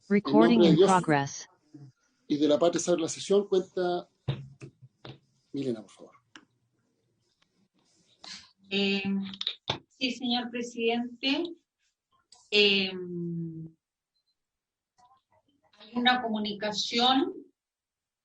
Recording nombre de in Dios progress. y de la patria se abre la sesión. Cuenta Milena, por favor. Sí, señor presidente. Hay una comunicación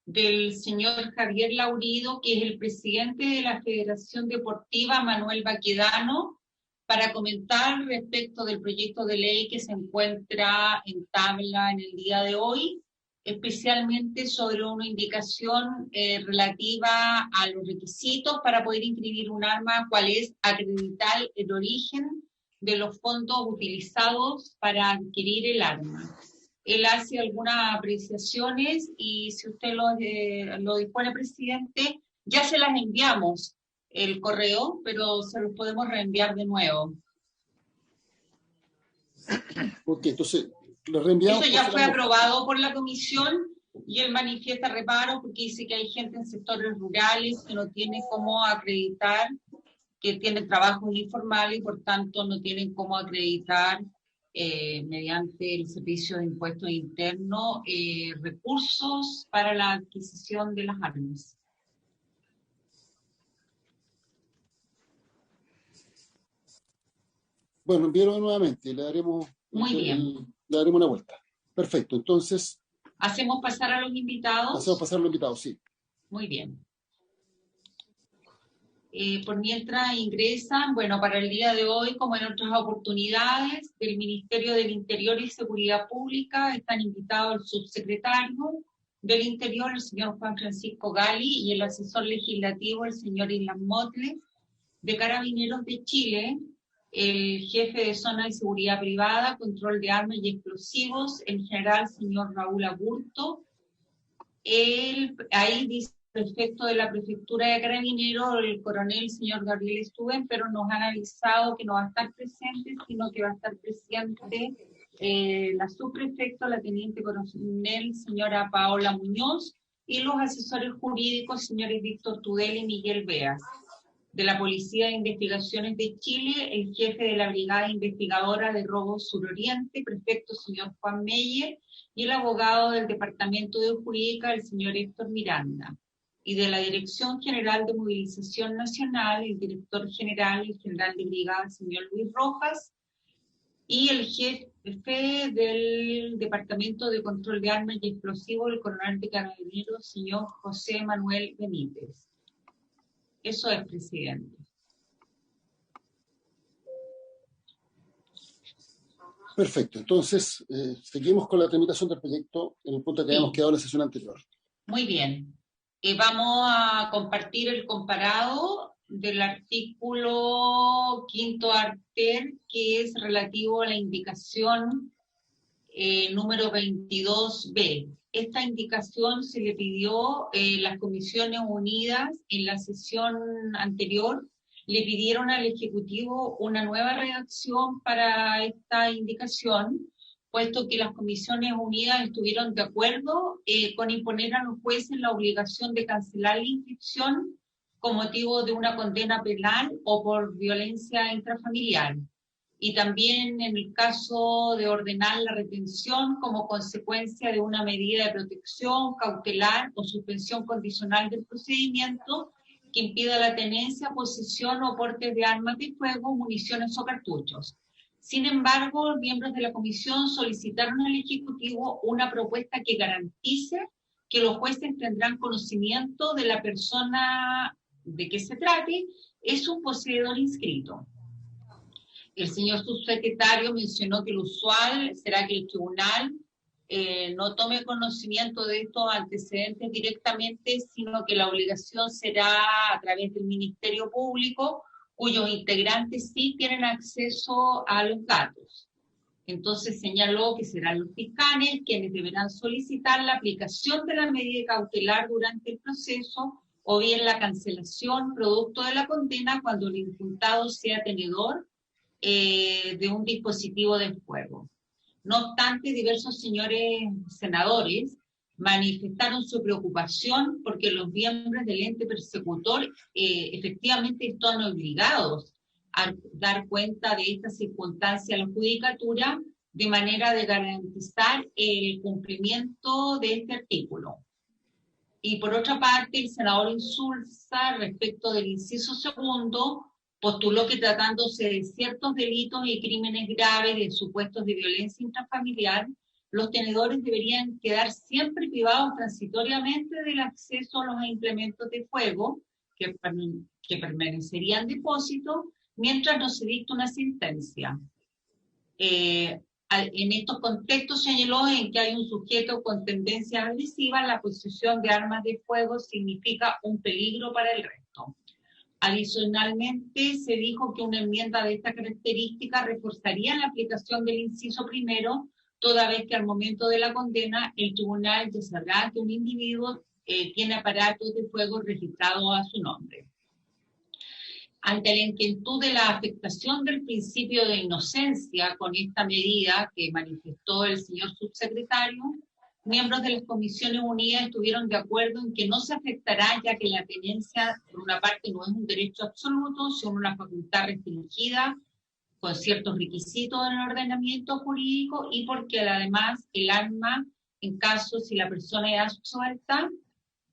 del señor Javier Laurido, que es el presidente de la Federación Deportiva Manuel Baquedano, para comentar respecto del proyecto de ley que se encuentra en tabla en el día de hoy, especialmente sobre una indicación relativa a los requisitos para poder inscribir un arma, cuál es acreditar el origen de los fondos utilizados para adquirir el arma. Él hace algunas apreciaciones y si usted lo dispone, presidente, ya se las enviamos el correo, pero se los podemos reenviar de nuevo. Ok, entonces lo reenviamos. Eso ya fue aprobado por la comisión y él manifiesta reparo porque dice que hay gente en sectores rurales que no tiene cómo acreditar, que tienen trabajos informales y por tanto no tienen cómo acreditar mediante el Servicio de Impuestos Internos recursos para la adquisición de las armas. Bueno, envíalo nuevamente, le daremos, Muy bien. Le daremos una vuelta. Perfecto, entonces. ¿Hacemos pasar a los invitados? Hacemos pasar a los invitados, sí. Muy bien. Por mientras ingresan, bueno, para el día de hoy, como en otras oportunidades, del Ministerio del Interior y Seguridad Pública, están invitados el subsecretario del Interior, el señor Juan Francisco Gali, y el asesor legislativo, el señor Islas Motle, de Carabineros de Chile, el jefe de Zona de Seguridad Privada, Control de Armas y Explosivos, el general señor Raúl Aburto. Ahí dice prefecto de la prefectura de Carabineros, el coronel señor Gabriel Stuben, pero nos han avisado que no va a estar presente, sino que va a estar presente la subprefecto, la teniente coronel señora Paola Muñoz, y los asesores jurídicos señores Víctor Tudel y Miguel Beas. De la Policía de Investigaciones de Chile, el jefe de la Brigada Investigadora de Robos Suroriente, prefecto señor Juan Meyer, y el abogado del Departamento de Jurídica, el señor Héctor Miranda. Y de la Dirección General de Movilización Nacional, el director general, el general de brigada, el señor Luis Rojas, y el jefe del Departamento de Control de Armas y Explosivos, el coronel de Carabineros, señor José Manuel Benítez. Eso es, presidente. Perfecto, entonces seguimos con la tramitación del proyecto en el punto que habíamos quedado en la sesión anterior. Muy bien. Vamos a compartir el comparado del artículo 5º arter, que es relativo a la indicación número 22B. Esta indicación se le pidió las Comisiones Unidas en la sesión anterior, le pidieron al Ejecutivo una nueva redacción para esta indicación, puesto que las Comisiones Unidas estuvieron de acuerdo con imponer a los jueces la obligación de cancelar la inscripción con motivo de una condena penal o por violencia intrafamiliar. Y también en el caso de ordenar la retención como consecuencia de una medida de protección cautelar o suspensión condicional del procedimiento que impida la tenencia, posesión o porte de armas de fuego, municiones o cartuchos. Sin embargo, los miembros de la comisión solicitaron al Ejecutivo una propuesta que garantice que los jueces tendrán conocimiento de la persona de que se trate, es un poseedor inscrito. El señor subsecretario mencionó que lo usual será que el tribunal no tome conocimiento de estos antecedentes directamente, sino que la obligación será a través del Ministerio Público, cuyos integrantes sí tienen acceso a los datos. Entonces señaló que serán los fiscales quienes deberán solicitar la aplicación de la medida cautelar durante el proceso o bien la cancelación producto de la condena cuando el imputado sea tenedor de un dispositivo de fuego. No obstante, diversos señores senadores manifestaron su preocupación porque los miembros del ente persecutor efectivamente están obligados a dar cuenta de esta circunstancia a la judicatura de manera de garantizar el cumplimiento de este artículo. Y por otra parte, el senador Insulza, respecto del inciso segundo, postuló que tratándose de ciertos delitos y crímenes graves de supuestos de violencia intrafamiliar, los tenedores deberían quedar siempre privados transitoriamente del acceso a los implementos de fuego que permanecerían depósitos mientras no se dicta una sentencia. En estos contextos señaló en que hay un sujeto con tendencia agresiva, la posesión de armas de fuego significa un peligro para el resto. Adicionalmente, se dijo que una enmienda de esta característica reforzaría la aplicación del inciso primero, toda vez que al momento de la condena el tribunal ya sabrá que un individuo tiene aparatos de fuego registrados a su nombre. Ante la inquietud de la afectación del principio de inocencia con esta medida que manifestó el señor subsecretario, miembros de las Comisiones Unidas estuvieron de acuerdo en que no se afectará, ya que la tenencia, por una parte, no es un derecho absoluto, sino una facultad restringida con ciertos requisitos en el ordenamiento jurídico, y porque además el arma, en caso si la persona es absuelta,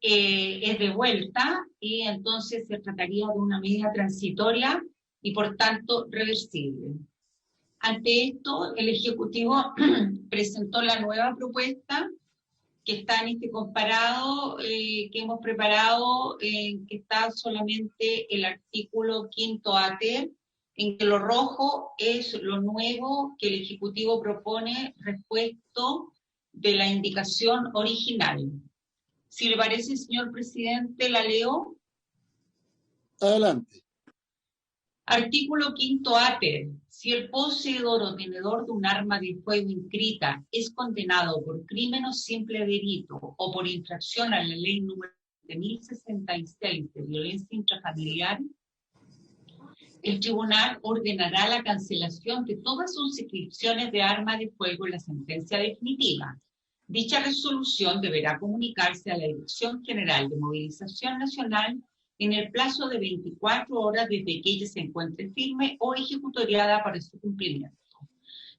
es devuelta, y entonces se trataría de una medida transitoria y por tanto reversible. Ante esto, el Ejecutivo presentó la nueva propuesta que está en este comparado que hemos preparado, que está solamente el artículo 5 ATER, en que lo rojo es lo nuevo que el Ejecutivo propone respecto de la indicación original. Si le parece, señor presidente, la leo. Adelante. Artículo 5 ATER. Si el poseedor o tenedor de un arma de fuego inscrita es condenado por crimen o simple delito o por infracción a la ley número 1066 de violencia intrafamiliar, el tribunal ordenará la cancelación de todas sus inscripciones de arma de fuego en la sentencia definitiva. Dicha resolución deberá comunicarse a la Dirección General de Movilización Nacional en el plazo de 24 horas desde que ella se encuentre firme o ejecutoriada para su cumplimiento.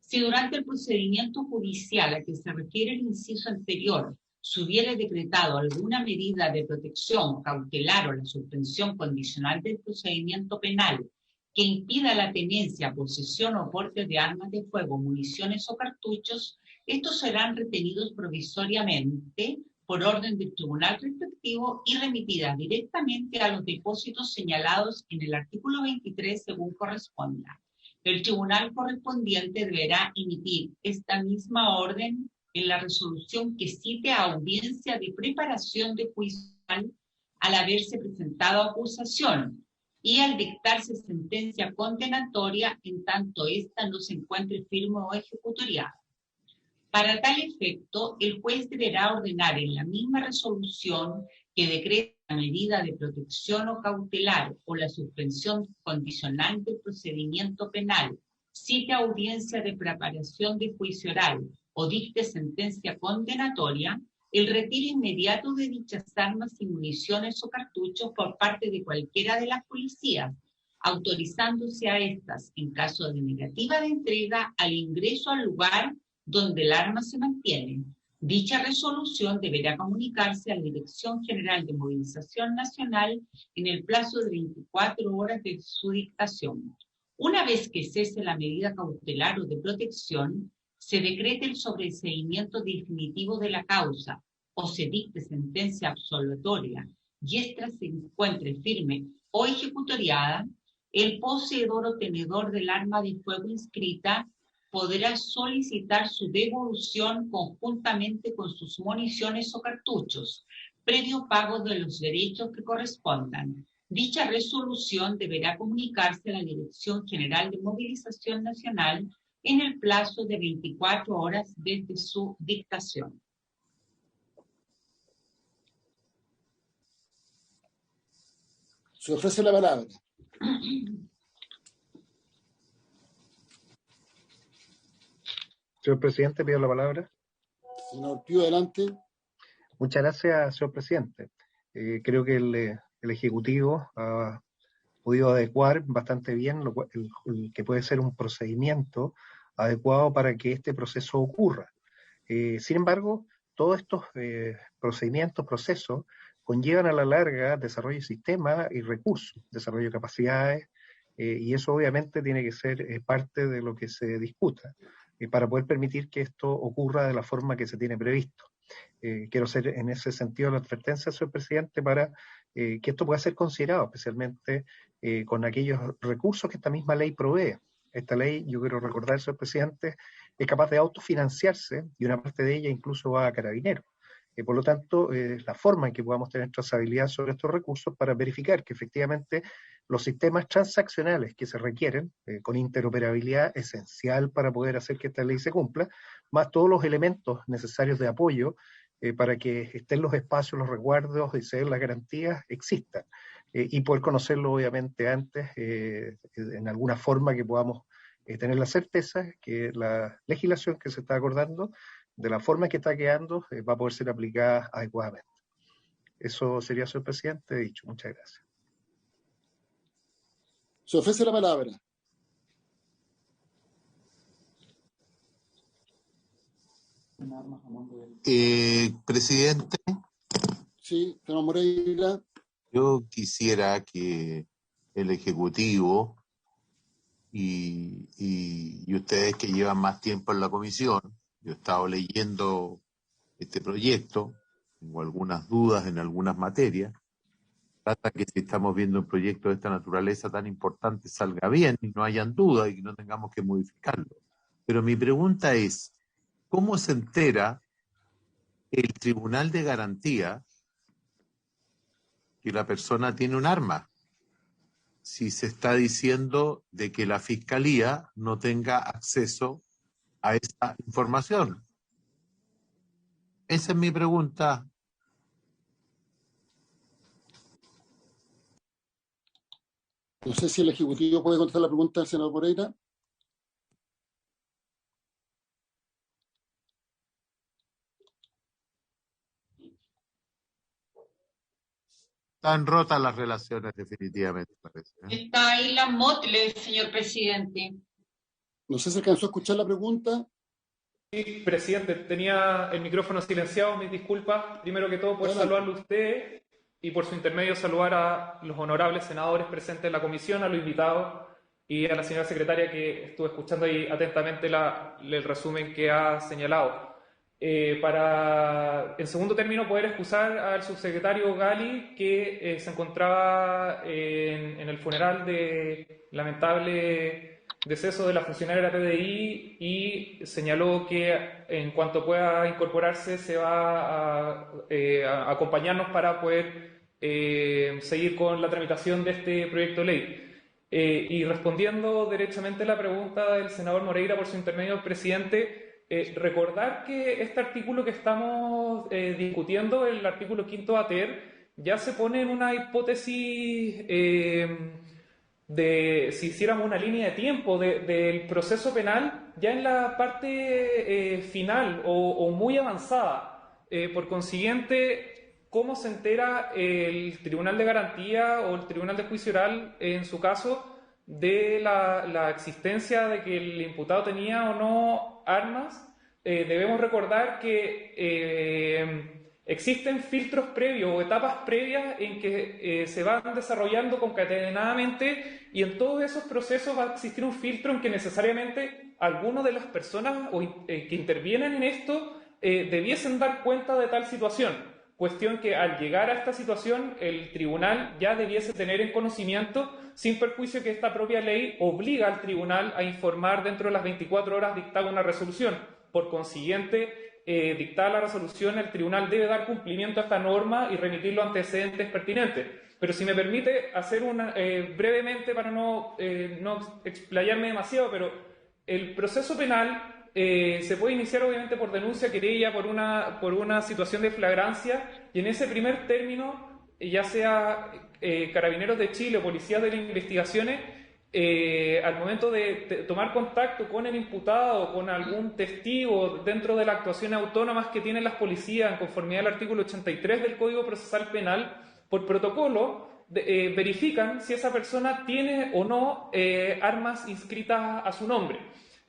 Si durante el procedimiento judicial a que se refiere el inciso anterior se hubiera decretado alguna medida de protección cautelar o la suspensión condicional del procedimiento penal que impida la tenencia, posesión o porte de armas de fuego, municiones o cartuchos, estos serán retenidos provisoriamente por orden del tribunal respectivo y remitidas directamente a los depósitos señalados en el artículo 23 según corresponda. El tribunal correspondiente deberá emitir esta misma orden en la resolución que cite a audiencia de preparación de juicio al haberse presentado acusación y al dictarse sentencia condenatoria en tanto ésta no se encuentre firme o ejecutoriada. Para tal efecto, el juez deberá ordenar en la misma resolución que decrete la medida de protección o cautelar o la suspensión condicional del procedimiento penal, cite audiencia de preparación de juicio oral o dicte sentencia condenatoria, el retiro inmediato de dichas armas y municiones o cartuchos por parte de cualquiera de las policías, autorizándose a estas, en caso de negativa de entrega, al ingreso al lugar donde el arma se mantiene. Dicha resolución deberá comunicarse a la Dirección General de Movilización Nacional en el plazo de 24 horas de su dictación. Una vez que cese la medida cautelar o de protección, se decrete el sobreseimiento definitivo de la causa o se dicte sentencia absolutoria y ésta se encuentre firme o ejecutoriada, el poseedor o tenedor del arma de fuego inscrita podrá solicitar su devolución conjuntamente con sus municiones o cartuchos, previo pago de los derechos que correspondan. Dicha resolución deberá comunicarse a la Dirección General de Movilización Nacional en el plazo de 24 horas desde su dictación. Se ofrece la palabra. Señor presidente, pido la palabra. Señor Pío, adelante. Muchas gracias, señor presidente. Creo que el Ejecutivo ha podido adecuar bastante bien el que puede ser un procedimiento adecuado para que este proceso ocurra. Sin embargo, todos estos procedimientos, procesos, conllevan a la larga desarrollo de sistemas y recursos, desarrollo de capacidades, y eso obviamente tiene que ser parte de lo que se discuta para poder permitir que esto ocurra de la forma que se tiene previsto. Quiero hacer en ese sentido la advertencia, señor presidente, para que esto pueda ser considerado, especialmente con aquellos recursos que esta misma ley provee. Esta ley, yo quiero recordar, señor presidente, es capaz de autofinanciarse y una parte de ella incluso va a Carabineros. Por lo tanto, la forma en que podamos tener trazabilidad sobre estos recursos para verificar que efectivamente los sistemas transaccionales que se requieren, con interoperabilidad esencial para poder hacer que esta ley se cumpla, más todos los elementos necesarios de apoyo para que estén los espacios, los resguardos y se den las garantías, existan. Y poder conocerlo obviamente antes, en alguna forma que podamos tener la certeza que la legislación que se está acordando, de la forma que está quedando, va a poder ser aplicada adecuadamente. Eso sería, señor presidente, dicho. Muchas gracias. Se ofrece la palabra. Presidente, Sí, señor Moreira. yo quisiera que el Ejecutivo y ustedes que llevan más tiempo en la comisión, yo he estado leyendo este proyecto, tengo algunas dudas en algunas materias, trata que si estamos viendo un proyecto de esta naturaleza tan importante salga bien y no hayan dudas y que no tengamos que modificarlo. Pero mi pregunta es, ¿cómo se entera el Tribunal de Garantía que la persona tiene un arma? Si se está diciendo de que la Fiscalía no tenga acceso a esa información. Esa es mi pregunta. No sé si el Ejecutivo puede contestar la pregunta del senador Moreira. Están rotas las relaciones definitivamente, parece, ¿eh? Está ahí la Motle, señor presidente. No sé si alcanzó a escuchar la pregunta. Sí, presidente, tenía el micrófono silenciado, mis disculpas. Primero que todo, por saludarlo a usted y por su intermedio saludar a los honorables senadores presentes en la comisión, a los invitados y a la señora secretaria que estuve escuchando ahí atentamente el resumen que ha señalado. Para, en segundo término, poder excusar al subsecretario Gali que se encontraba en el funeral de lamentable deceso de la funcionaria de la PDI y señaló que en cuanto pueda incorporarse se va a acompañarnos para poder seguir con la tramitación de este proyecto de ley. Y respondiendo derechamente a la pregunta del senador Moreira por su intermedio, presidente, recordar que este artículo que estamos discutiendo, el artículo 5 ATER, ya se pone en una hipótesis de si hiciéramos una línea de tiempo del proceso penal ya en la parte final o muy avanzada. Por consiguiente, ¿cómo se entera el Tribunal de Garantía o el Tribunal de Juicio Oral, en su caso, de la existencia de que el imputado tenía o no armas? Debemos recordar que existen filtros previos o etapas previas en que se van desarrollando concatenadamente y en todos esos procesos va a existir un filtro en que necesariamente algunas de las personas que intervienen en esto debiesen dar cuenta de tal situación. Cuestión que al llegar a esta situación el tribunal ya debiese tener en conocimiento, sin perjuicio que esta propia ley obliga al tribunal a informar dentro de las 24 horas dictada una resolución. Por consiguiente, dictada la resolución, el tribunal debe dar cumplimiento a esta norma y remitir los antecedentes pertinentes. Pero si me permite hacer brevemente para no explayarme demasiado, pero el proceso penal se puede iniciar obviamente por denuncia, querella, por una situación de flagrancia, y en ese primer término, ya sea Carabineros de Chile o Policías de las Investigaciones, al momento de tomar contacto con el imputado o con algún testigo dentro de las actuaciones autónomas que tienen las policías en conformidad al artículo 83 del Código Procesal Penal, por protocolo verifican si esa persona tiene o no armas inscritas a su nombre.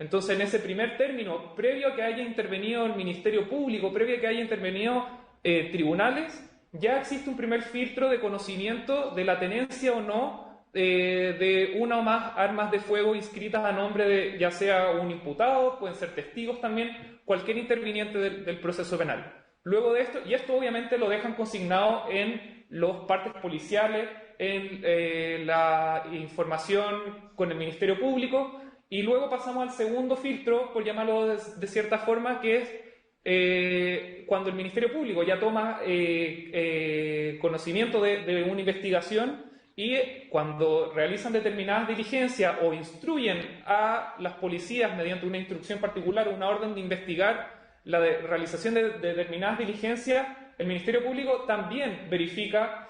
Entonces, en ese primer término, previo a que haya intervenido el Ministerio Público, previo a que haya intervenido tribunales, ya existe un primer filtro de conocimiento de la tenencia o no de una o más armas de fuego inscritas a nombre de ya sea un imputado, pueden ser testigos también, cualquier interviniente del proceso penal. Luego de esto, y esto obviamente lo dejan consignado en los partes policiales, en la información con el Ministerio Público, y luego pasamos al segundo filtro, por llamarlo de cierta forma, que es cuando el Ministerio Público ya toma conocimiento de una investigación y cuando realizan determinadas diligencias o instruyen a las policías mediante una instrucción particular o una orden de investigar la realización de determinadas diligencias, el Ministerio Público también verifica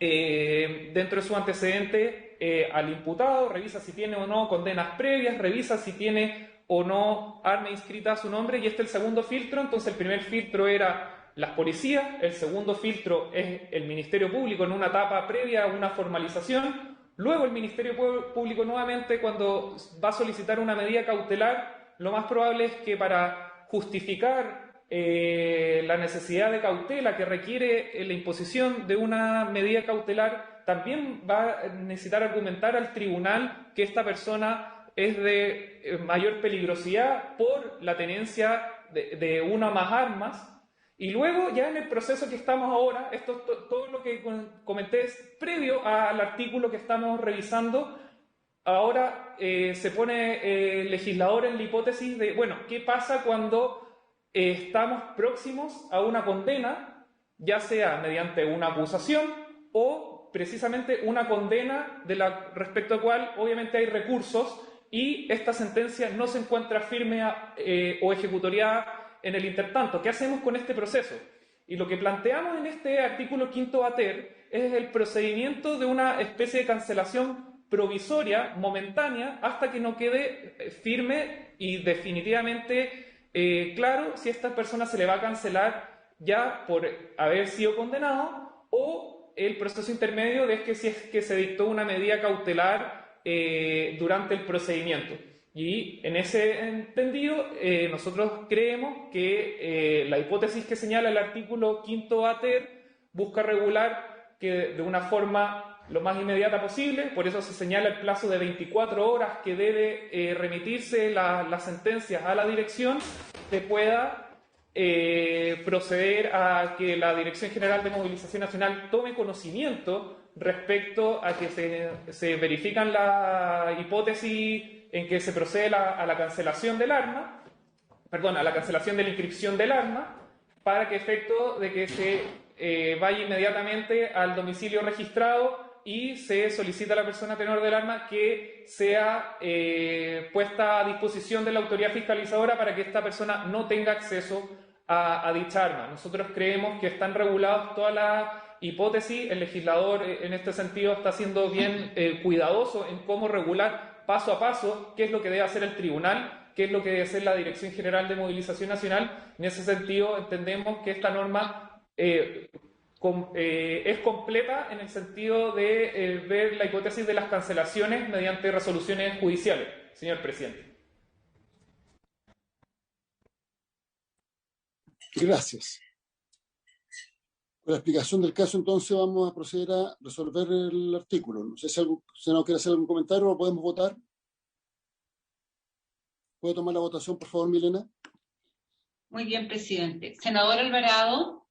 dentro de su antecedente al imputado, revisa si tiene o no condenas previas, revisa si tiene o no arma inscrita a su nombre, y este es el segundo filtro. Entonces el primer filtro era las policías, el segundo filtro es el Ministerio Público en una etapa previa a una formalización, luego el Ministerio Público nuevamente cuando va a solicitar una medida cautelar, lo más probable es que para justificar la necesidad de cautela que requiere la imposición de una medida cautelar, también va a necesitar argumentar al tribunal que esta persona es de mayor peligrosidad por la tenencia de una o más armas. Y luego, ya en el proceso que estamos ahora, esto todo lo que comenté es previo al artículo que estamos revisando. Ahora se pone el legislador en la hipótesis de, bueno, ¿qué pasa cuando estamos próximos a una condena, ya sea mediante una acusación o precisamente una condena respecto a la cual obviamente hay recursos y esta sentencia no se encuentra firme o ejecutoriada en el intertanto? ¿Qué hacemos con este proceso? Y lo que planteamos en este artículo 5º ATER es el procedimiento de una especie de cancelación provisoria, momentánea, hasta que no quede firme y definitivamente claro si a esta persona se le va a cancelar ya por haber sido condenado, o el proceso intermedio de que si es que se dictó una medida cautelar durante el procedimiento. Y en ese entendido, nosotros creemos que la hipótesis que señala el artículo 5º ATER busca regular que de una forma lo más inmediata posible, por eso se señala el plazo de 24 horas que debe remitirse las sentencias a la dirección, se pueda proceder a que la Dirección General de Movilización Nacional tome conocimiento respecto a que se verifican la hipótesis en que se procede a la cancelación del arma, perdón, a la cancelación de la inscripción del arma, para que efecto de que se vaya inmediatamente al domicilio registrado y se solicita a la persona tenor del arma que sea puesta a disposición de la autoridad fiscalizadora para que esta persona no tenga acceso a dicha arma. Nosotros creemos que están reguladas todas las hipótesis. El legislador en este sentido está siendo bien cuidadoso en cómo regular paso a paso qué es lo que debe hacer el tribunal, qué es lo que debe hacer la Dirección General de Movilización Nacional. En ese sentido entendemos que esta norma es completa en el sentido de ver la hipótesis de las cancelaciones mediante resoluciones judiciales, señor presidente. Gracias. Con la explicación del caso, entonces, vamos a proceder a resolver el artículo. No sé si algún senador quiere hacer algún comentario o podemos votar. ¿Puede tomar la votación, por favor, Milena? Muy bien, presidente. Senador Alvarado.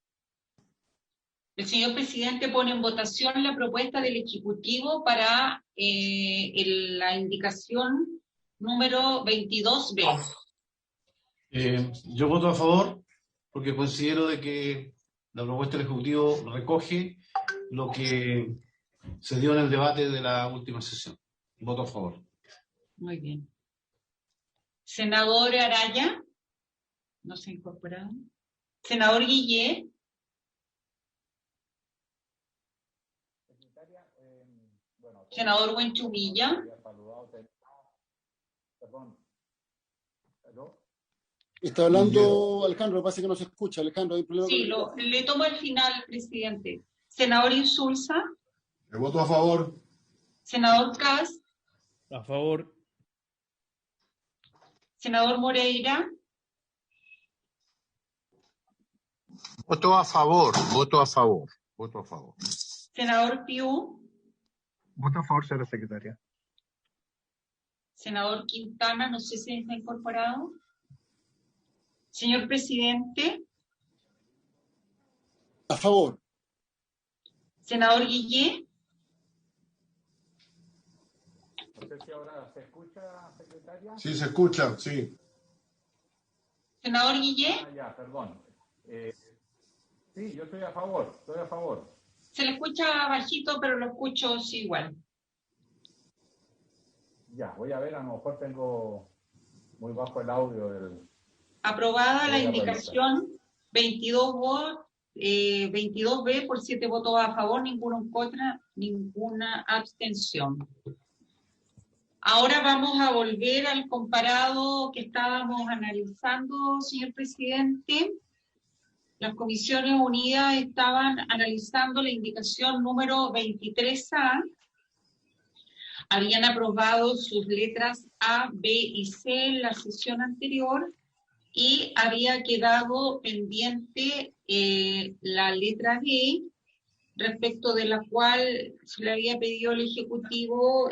El señor presidente pone en votación la propuesta del Ejecutivo para la indicación número 22B. Yo voto a favor porque considero de que la propuesta del Ejecutivo recoge lo que se dio en el debate de la última sesión. Voto a favor. Muy bien. Senador Araya. No se ha incorporado. Senador Guillé. Senador Buenchumilla. Está hablando Alejandro, parece que no se escucha. Alejandro, ¿hay problema? Sí, le tomo al final, presidente. Senador Insulza. Le voto a favor. Senador Cas. A favor. Senador Moreira. Voto a favor, voto a favor, voto a favor. Senador Piu. Voto a favor, señora secretaria. Senador Quintana, no sé si está incorporado. Señor presidente. A favor. Senador Guillé. No sé si ahora se escucha, secretaria. Sí, se escucha, sí. Senador Guillé. Ya, perdón. Sí, yo estoy a favor, estoy a favor. Se le escucha bajito, pero lo escucho sí, igual. Ya, voy a ver, a lo mejor tengo muy bajo el audio del... Aprobada la indicación, 22B por 7 votos a favor, ninguno en contra, ninguna abstención. Ahora vamos a volver al comparado que estábamos analizando, señor presidente. Las Comisiones Unidas estaban analizando la indicación número 23A. Habían aprobado sus letras A, B y C en la sesión anterior y había quedado pendiente la letra D, respecto de la cual se le había pedido al Ejecutivo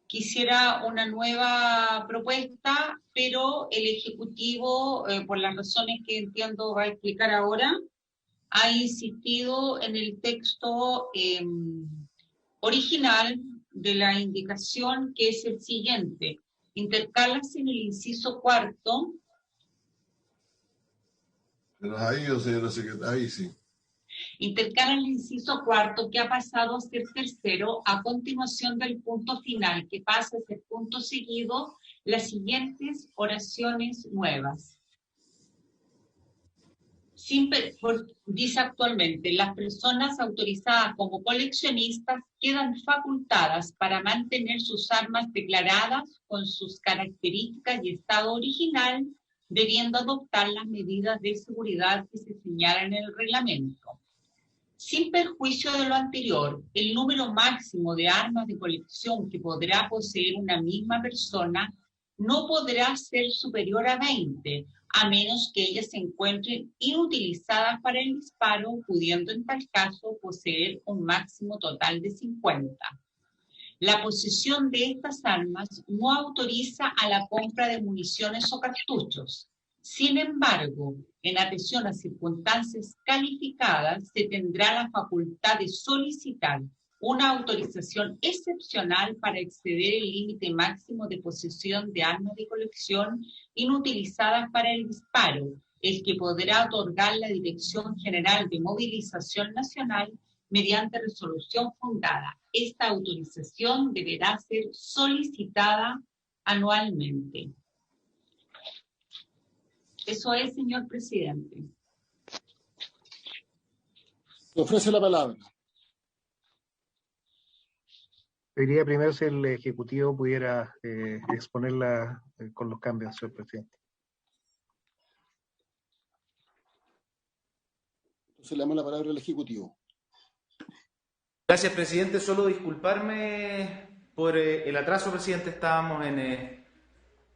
que hiciera una nueva propuesta, pero el Ejecutivo, por las razones que entiendo va a explicar ahora, ha insistido en el texto original de la indicación, que es el siguiente: intercálase en el inciso cuarto. Pero ahí, o señora secretaria, ahí sí. Intercala el inciso cuarto, que ha pasado a ser tercero, a continuación del punto final, que pasa a ser punto seguido, las siguientes oraciones nuevas. Dice actualmente: las personas autorizadas como coleccionistas quedan facultadas para mantener sus armas declaradas con sus características y estado original, debiendo adoptar las medidas de seguridad que se señalan en el reglamento. Sin perjuicio de lo anterior, el número máximo de armas de colección que podrá poseer una misma persona no podrá ser superior a 20, a menos que ellas se encuentren inutilizadas para el disparo, pudiendo en tal caso poseer un máximo total de 50. La posesión de estas armas no autoriza a la compra de municiones o cartuchos. Sin embargo, en atención a circunstancias calificadas, se tendrá la facultad de solicitar una autorización excepcional para exceder el límite máximo de posesión de armas de colección inutilizadas para el disparo, el que podrá otorgar la Dirección General de Movilización Nacional mediante resolución fundada. Esta autorización deberá ser solicitada anualmente. Eso es, señor presidente. Le ofrece la palabra. Pediría primero si el Ejecutivo pudiera exponerla con los cambios, señor presidente. Entonces le damos la palabra al Ejecutivo. Gracias, presidente. Solo disculparme por el atraso, presidente. Estábamos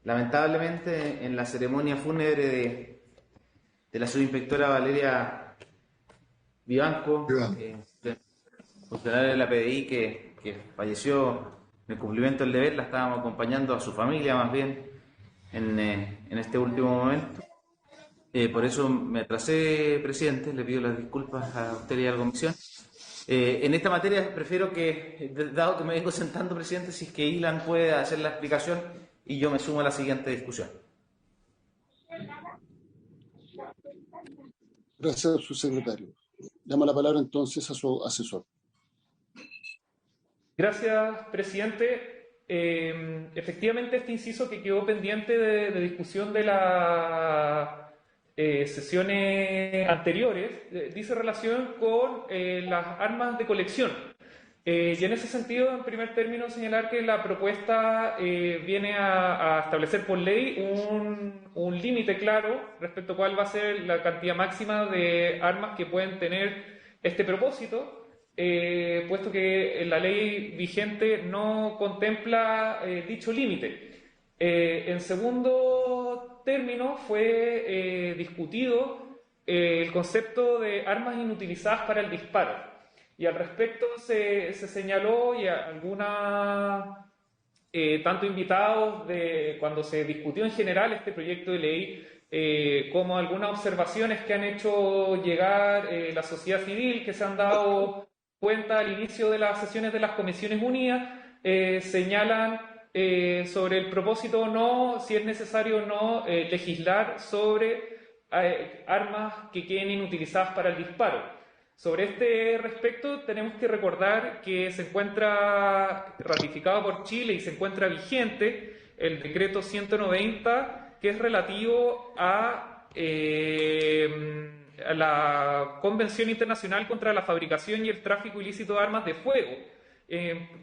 lamentablemente en la ceremonia fúnebre de la subinspectora Valeria Vivanco, funcionaria de la PDI que falleció en el cumplimiento del deber. La estábamos acompañando a su familia, más bien, en este último momento. Por eso me atrasé, presidente. Le pido las disculpas a usted y a la comisión. En esta materia prefiero que, dado que me vengo sentando, presidente, si es que Ilan puede hacer la explicación y yo me sumo a la siguiente discusión. Gracias, subsecretario. Damos la palabra entonces a su asesor. Gracias, presidente. Efectivamente, este inciso que quedó pendiente de discusión de las sesiones anteriores dice relación con las armas de colección. Y en ese sentido, en primer término, señalar que la propuesta viene a establecer por ley un límite claro respecto a cuál va a ser la cantidad máxima de armas que pueden tener este propósito, puesto que la ley vigente no contempla dicho límite. En segundo término, fue discutido el concepto de armas inutilizadas para el disparo. Y al respecto se señaló, y tanto invitados cuando se discutió en general este proyecto de ley, como algunas observaciones que han hecho llegar la sociedad civil, que se han dado cuenta al inicio de las sesiones de las Comisiones Unidas, señalan sobre el propósito o no, si es necesario o no, legislar sobre armas que queden inutilizadas para el disparo. Sobre este respecto, tenemos que recordar que se encuentra ratificado por Chile y se encuentra vigente el decreto 190, que es relativo a la Convención Internacional contra la Fabricación y el Tráfico Ilícito de Armas de Fuego.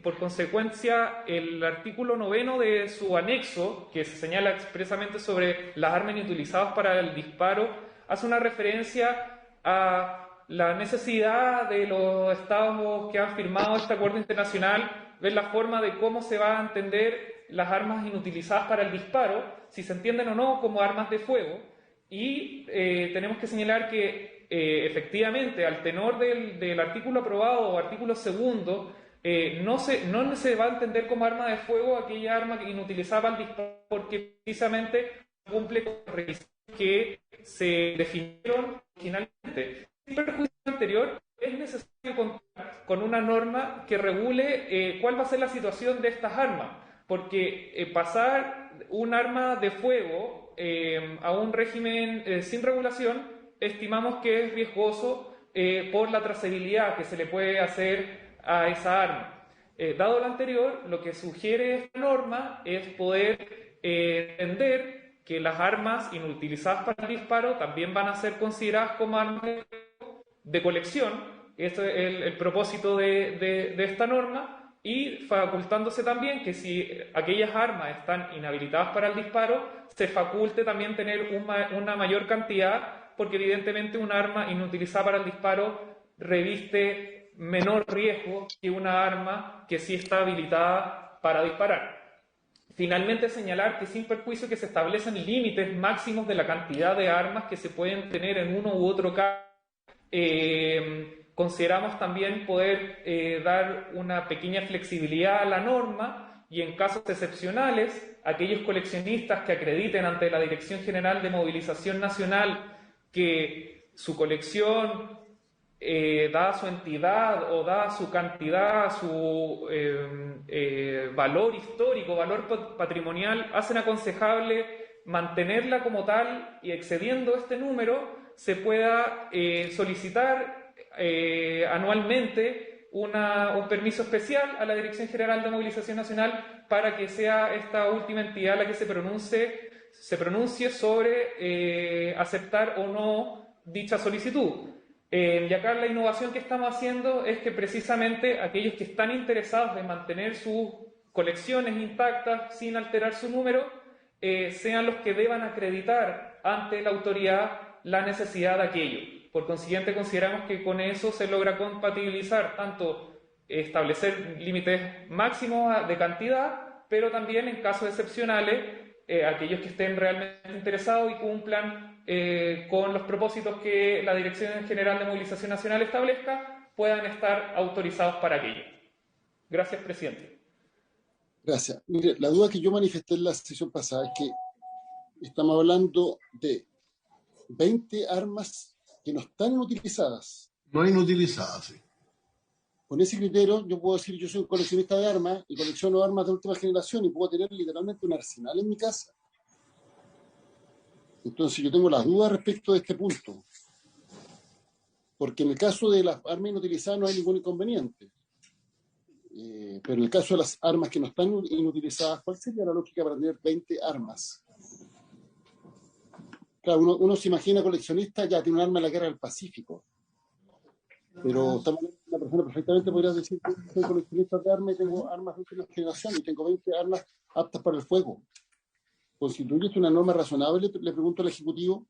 Por consecuencia, el artículo 9 de su anexo, que se señala expresamente sobre las armas inutilizadas para el disparo, hace una referencia a la necesidad de los estados que han firmado este acuerdo internacional ver la forma de cómo se va a entender las armas inutilizadas para el disparo, si se entienden o no como armas de fuego, y tenemos que señalar que efectivamente al tenor del artículo aprobado o artículo segundo, no se va a entender como arma de fuego aquella arma inutilizada para el disparo, porque precisamente cumple con los requisitos que se definieron originalmente. Sin perjuicio anterior, es necesario contar con una norma que regule cuál va a ser la situación de estas armas, porque pasar un arma de fuego a un régimen sin regulación, estimamos que es riesgoso por la trazabilidad que se le puede hacer a esa arma. Dado lo anterior, lo que sugiere esta norma es poder entender que las armas inutilizadas para el disparo también van a ser consideradas como armas de colección. Este es el propósito de esta norma, y facultándose también que si aquellas armas están inhabilitadas para el disparo, se faculte también tener una mayor cantidad, porque evidentemente un arma inutilizada para el disparo reviste menor riesgo que una arma que sí está habilitada para disparar. Finalmente, señalar que sin perjuicio que se establecen límites máximos de la cantidad de armas que se pueden tener en uno u otro caso, consideramos también poder dar una pequeña flexibilidad a la norma, y en casos excepcionales, aquellos coleccionistas que acrediten ante la Dirección General de Movilización Nacional que su colección, dada su entidad o dada su cantidad, su valor histórico, valor patrimonial, hacen aconsejable mantenerla como tal, y excediendo este número se pueda solicitar anualmente un permiso especial a la Dirección General de Movilización Nacional para que sea esta última entidad la que se pronuncie sobre aceptar o no dicha solicitud. Y acá la innovación que estamos haciendo es que precisamente aquellos que están interesados en mantener sus colecciones intactas sin alterar su número, sean los que deban acreditar ante la autoridad la necesidad de aquello. Por consiguiente, consideramos que con eso se logra compatibilizar tanto establecer límites máximos de cantidad, pero también en casos excepcionales, aquellos que estén realmente interesados y cumplan con los propósitos que la Dirección General de Movilización Nacional establezca, puedan estar autorizados para aquello. Gracias, presidente. Gracias. Mire, la duda que yo manifesté en la sesión pasada es que estamos hablando de 20 armas que no están inutilizadas. No inutilizadas, sí. Con ese criterio, yo puedo decir, yo soy un coleccionista de armas y colecciono armas de última generación y puedo tener literalmente un arsenal en mi casa. Entonces yo tengo las dudas respecto de este punto, porque en el caso de las armas inutilizadas no hay ningún inconveniente, pero en el caso de las armas que no están inutilizadas, ¿cuál sería la lógica para tener 20 armas? Claro, uno se imagina coleccionista, ya tiene un arma en la guerra del Pacífico, pero una persona perfectamente podría decir que soy coleccionista de armas y tengo armas de última generación y tengo 20 armas aptas para el fuego. ¿Constituye esto una norma razonable? Le pregunto al Ejecutivo.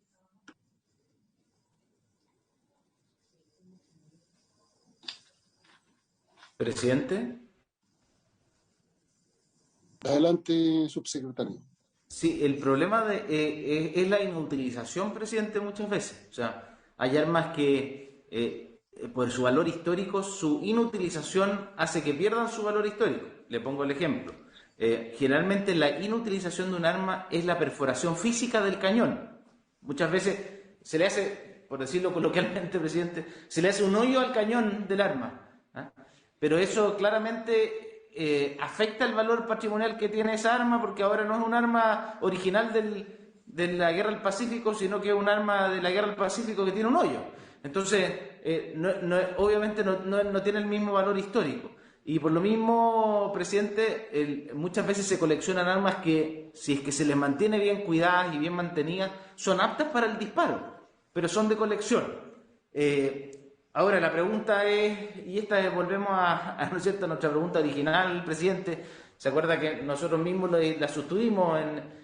Presidente. Adelante, subsecretario. Sí, el problema es la inutilización, presidente, muchas veces. O sea, hay armas que, por su valor histórico, su inutilización hace que pierdan su valor histórico. Le pongo el ejemplo. Generalmente la inutilización de un arma es la perforación física del cañón. Muchas veces se le hace, por decirlo coloquialmente, presidente, se le hace un hoyo al cañón del arma. ¿Ah? Pero eso claramente afecta el valor patrimonial que tiene esa arma, porque ahora no es un arma original de la Guerra del Pacífico, sino que es un arma de la Guerra del Pacífico que tiene un hoyo. Entonces, obviamente no tiene el mismo valor histórico. Y por lo mismo, presidente, muchas veces se coleccionan armas que, si es que se les mantiene bien cuidadas y bien mantenidas, son aptas para el disparo, pero son de colección. Ahora, la pregunta es, y esta volvemos ¿no es cierto?, a nuestra pregunta original, presidente. ¿Se acuerda que nosotros mismos la sostuvimos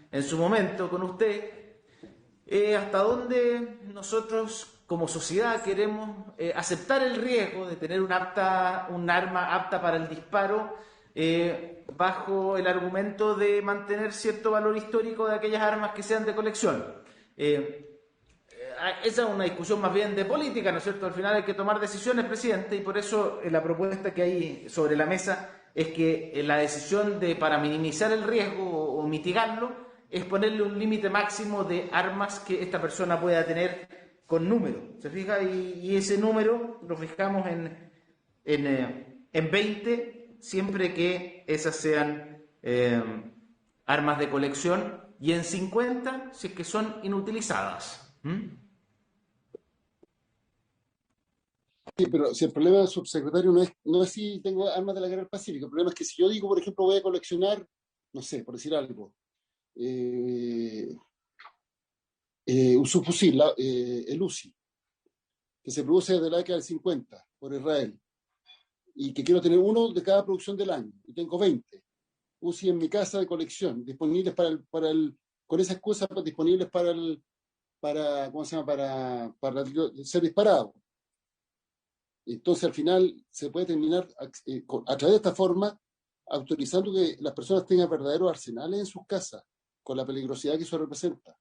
en su momento con usted? ¿Hasta dónde nosotros como sociedad queremos aceptar el riesgo de tener un arma apta para el disparo bajo el argumento de mantener cierto valor histórico de aquellas armas que sean de colección? Esa es una discusión más bien de política, ¿no es cierto? Al final hay que tomar decisiones, presidente, y por eso la propuesta que hay sobre la mesa es que la decisión para minimizar el riesgo o mitigarlo es ponerle un límite máximo de armas que esta persona pueda tener con número. ¿Se fija? Y ese número lo fijamos en 20, siempre que esas sean armas de colección, y en 50 si es que son inutilizadas. Sí, pero si el problema, subsecretario, no es si tengo armas de la Guerra del Pacífico. El problema es que si yo digo, por ejemplo, voy a coleccionar, no sé, por decir algo, un subfusil, el Uzi, que se produce desde la década del 50 por Israel, y que quiero tener uno de cada producción del año, y tengo 20 Uzi en mi casa de colección, disponibles con esa excusa, disponibles ¿cómo se llama?, para ser disparado. Entonces, al final, se puede terminar a través de esta forma autorizando que las personas tengan verdaderos arsenales en sus casas, con la peligrosidad que eso representa.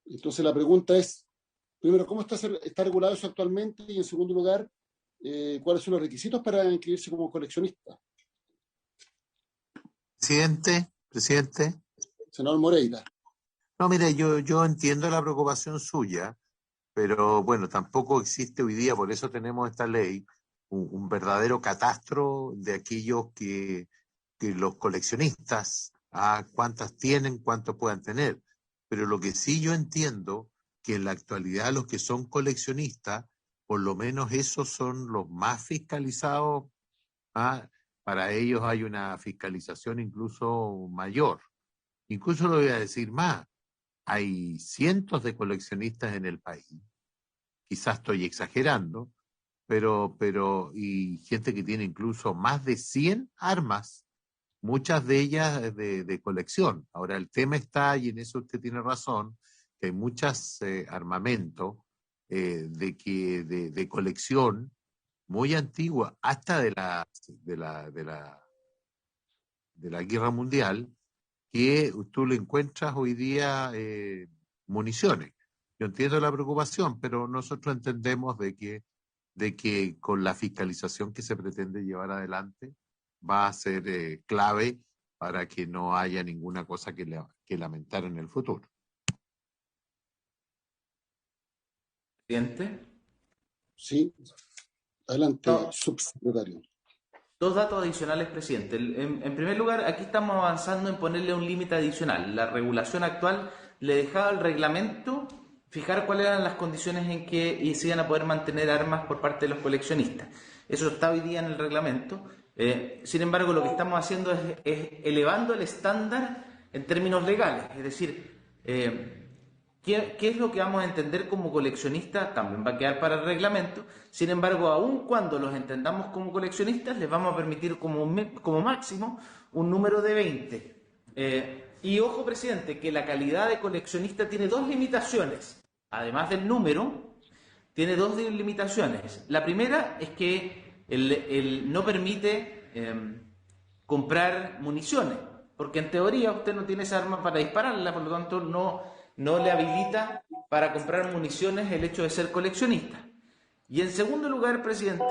Entonces, la pregunta es, primero, ¿cómo está regulado eso actualmente? Y en segundo lugar, ¿cuáles son los requisitos para inscribirse como coleccionista? Presidente. Senador Moreira. No, mire, yo entiendo la preocupación suya, pero bueno, tampoco existe hoy día, por eso tenemos esta ley, un verdadero catastro de aquellos que los coleccionistas, cuántas tienen, cuánto puedan tener. Pero lo que sí yo entiendo, que en la actualidad los que son coleccionistas, por lo menos esos son los más fiscalizados. Para ellos hay una fiscalización incluso mayor. Incluso lo voy a decir más. Hay cientos de coleccionistas en el país, quizás estoy exagerando, y gente que tiene incluso más de 100 armas, muchas de ellas de colección. Ahora, el tema está, y en eso usted tiene razón, que hay muchos armamentos de colección muy antigua, hasta de la Guerra Mundial, que tú le encuentras hoy día municiones. Yo entiendo la preocupación, pero nosotros entendemos de que con la fiscalización que se pretende llevar adelante va a ser clave para que no haya ninguna cosa que lamentar en el futuro. ¿Presidente? Sí. Adelante, subsecretario. Dos datos adicionales, presidente. En primer lugar, aquí estamos avanzando en ponerle un límite adicional. La regulación actual le dejaba al reglamento fijar cuáles eran las condiciones en que se iban a poder mantener armas por parte de los coleccionistas. Eso está hoy día en el reglamento. Sin embargo, lo que estamos haciendo es elevando el estándar en términos legales. Es decir, ¿qué es lo que vamos a entender como coleccionista? También va a quedar para el reglamento. Sin embargo, aun cuando los entendamos como coleccionistas, les vamos a permitir como máximo un número de 20. Y ojo, presidente, que la calidad de coleccionista tiene dos limitaciones. Además del número, tiene dos limitaciones. La primera es que no permite comprar municiones. porque en teoría usted no tiene esa arma para dispararla, por lo tanto no le habilita para comprar municiones el hecho de ser coleccionista. Y en segundo lugar, presidente,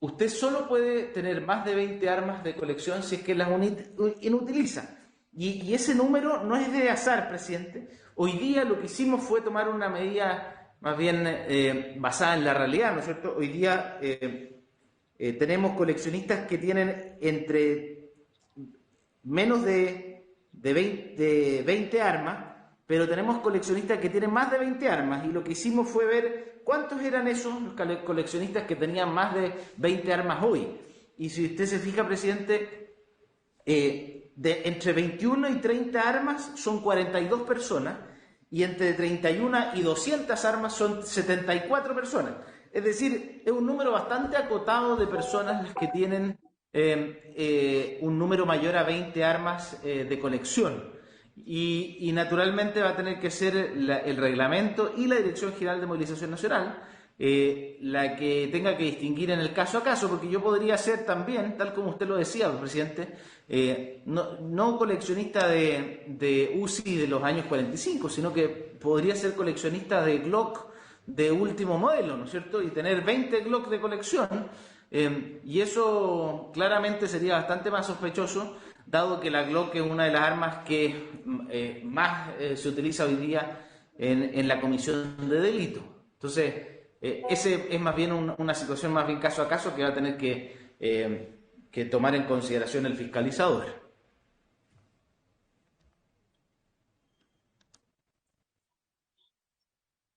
usted solo puede tener más de 20 armas de colección si es que las inutiliza. Y ese número no es de azar, presidente. Hoy día lo que hicimos fue tomar una medida más bien basada en la realidad, ¿no es cierto? Hoy día tenemos coleccionistas que tienen entre menos de 20 armas, pero tenemos coleccionistas que tienen más de 20 armas, y lo que hicimos fue ver cuántos eran esos coleccionistas que tenían más de 20 armas hoy. Y si usted se fija, presidente, entre 21 y 30 armas son 42 personas, y entre 31 y 200 armas son 74 personas. Es decir, es un número bastante acotado de personas las que tienen un número mayor a 20 armas de colección. Y naturalmente va a tener que ser el reglamento y la Dirección General de Movilización Nacional la que tenga que distinguir en el caso a caso, porque yo podría ser también, tal como usted lo decía, presidente, no coleccionista de UCI de los años 45, sino que podría ser coleccionista de Glock de último modelo, ¿no es cierto? Y tener 20 Glock de colección, y eso claramente sería bastante más sospechoso, dado que la Glock es una de las armas que más se utiliza hoy día en la comisión de delito. Entonces, ese es más bien una situación más bien caso a caso que va a tener que tomar en consideración el fiscalizador.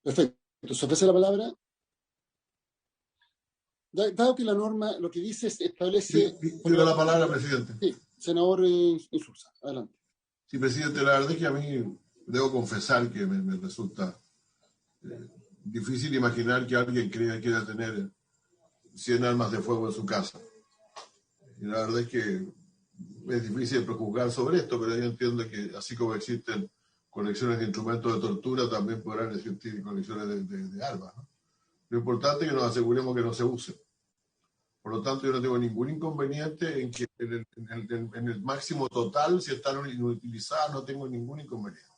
Perfecto. ¿Se ofrece la palabra? Dado que la norma lo que dice es establece... Pido la palabra, presidente. Sí, senador Insulza, adelante. Sí, presidente, la verdad es que a mí debo confesar que me resulta difícil imaginar que alguien quiera tener 100 armas de fuego en su casa. Y la verdad es que es difícil prejuzgar sobre esto, pero yo entiendo que así como existen colecciones de instrumentos de tortura, también podrán existir colecciones de armas, ¿no? Lo importante es que nos aseguremos que no se usen. Por lo tanto, yo no tengo ningún inconveniente en que en el máximo total, si están inutilizadas, no tengo ningún inconveniente.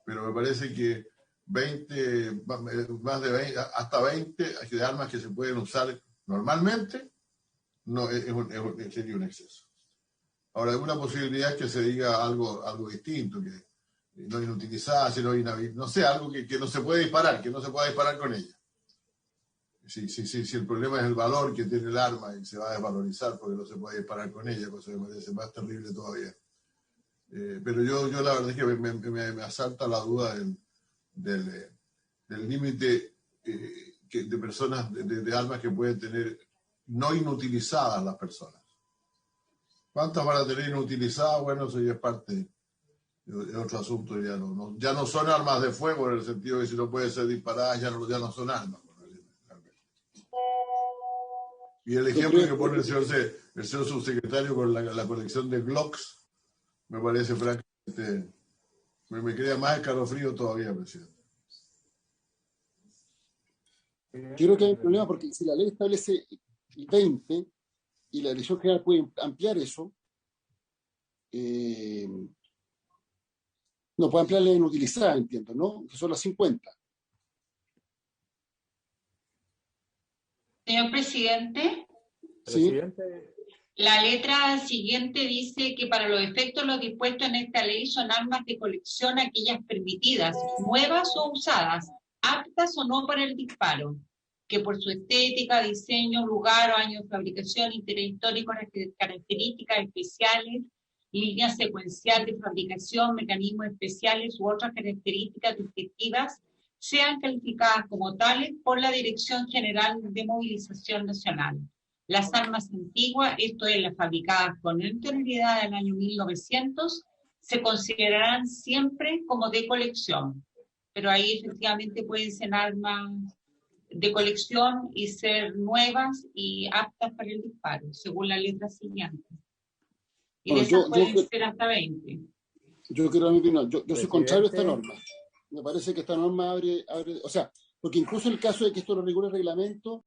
Pero me parece que 20, más de 20, hasta 20 de armas que se pueden usar normalmente, no sería un exceso. Ahora, hay una posibilidad que se diga algo distinto, que no inutilizada, sino no sé, algo que no se puede disparar, que no se pueda disparar con ella. Si el problema es el valor que tiene el arma y se va a desvalorizar porque no se puede disparar con ella, cosa que me parece más terrible todavía. Pero yo la verdad es que me asalta la duda del límite de personas, de armas que pueden tener no inutilizadas las personas. ¿Cuántas van a tener inutilizadas? Bueno, eso ya es parte de otro asunto. Ya no son armas de fuego, en el sentido de que si no pueden ser disparadas ya no son armas. Y el ejemplo que pone el señor subsecretario con la colección de Glocks me parece francamente, me crea más escalofrío todavía, presidente. Yo creo que hay un problema porque si la ley establece 20 y la Dirección General puede ampliar eso, no puede ampliar la inutilizada, entiendo, ¿no? Que son las 50. Señor presidente, Sí. la letra siguiente dice que para los efectos los dispuestos en esta ley son armas de colección aquellas permitidas, nuevas o usadas, aptas o no para el disparo, que por su estética, diseño, lugar o año de fabricación, interés histórico, características especiales, línea secuencial de fabricación, mecanismos especiales u otras características distintivas sean calificadas como tales por la Dirección General de Movilización Nacional. Las armas antiguas, esto es, las fabricadas con anterioridad al año 1900, se considerarán siempre como de colección, pero ahí efectivamente pueden ser armas de colección y ser nuevas y aptas para el disparo, según la letra siguiente. Y de esas pueden ser hasta 20. Yo quiero mi opinión. Yo soy contrario a esta norma. Me parece que esta norma abre, o sea, porque incluso en el caso de que esto lo regule el reglamento,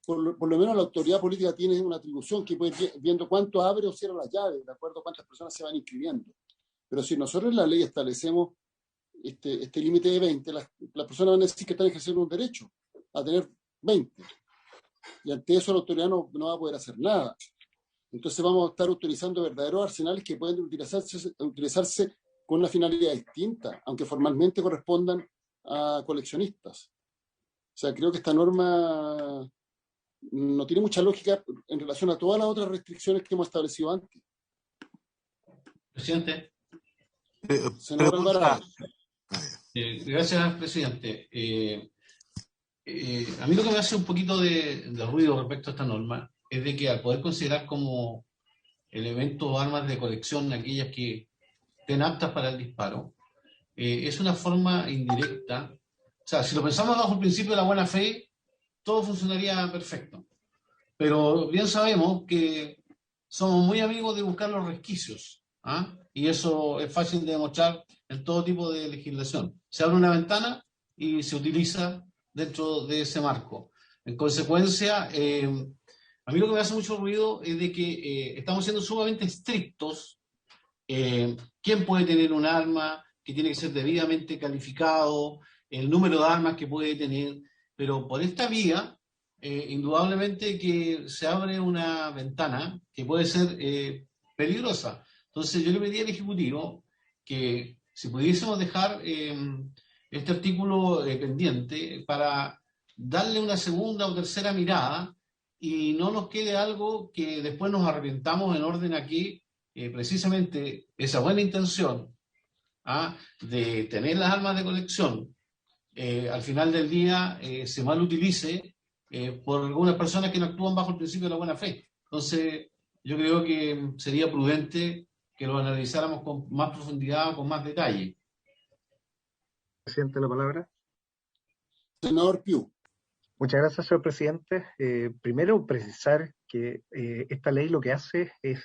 por lo menos la autoridad política tiene una atribución que puede ir viendo cuánto abre o cierra las llaves, de acuerdo a cuántas personas se van inscribiendo. Pero si nosotros en la ley establecemos este límite de 20, las personas van a decir que están ejerciendo un derecho a tener 20. Y ante eso la autoridad no va a poder hacer nada. Entonces vamos a estar utilizando verdaderos arsenales que pueden utilizarse con una finalidad distinta, aunque formalmente correspondan a coleccionistas. O sea, creo que esta norma no tiene mucha lógica en relación a todas las otras restricciones que hemos establecido antes. Presidente. Senador Alvarado. Gracias, presidente. A mí lo que me hace un poquito de ruido respecto a esta norma es de que al poder considerar como elementos o armas de colección aquellas que estén aptas para el disparo, es una forma indirecta. O sea, si lo pensamos bajo el principio de la buena fe, todo funcionaría perfecto. Pero bien sabemos que somos muy amigos de buscar los resquicios, ¿ah? Y eso es fácil de demostrar en todo tipo de legislación. Se abre una ventana y se utiliza dentro de ese marco. En consecuencia, a mí lo que me hace mucho ruido es de que estamos siendo sumamente estrictos. ¿Quién puede tener un arma? Que tiene que ser debidamente calificado, el número de armas que puede tener, pero por esta vía, indudablemente que se abre una ventana que puede ser peligrosa. Entonces yo le pedí al Ejecutivo que si pudiésemos dejar este artículo pendiente para darle una segunda o tercera mirada y no nos quede algo que después nos arrepentamos en orden a que precisamente esa buena intención de tener las armas de colección al final del día se mal utilice por algunas personas que no actúan bajo el principio de la buena fe. Entonces yo creo que sería prudente que lo analizáramos con más profundidad o con más detalle. Presidente, la palabra. Senador Piu. Muchas gracias, señor presidente. Primero, precisar que esta ley lo que hace es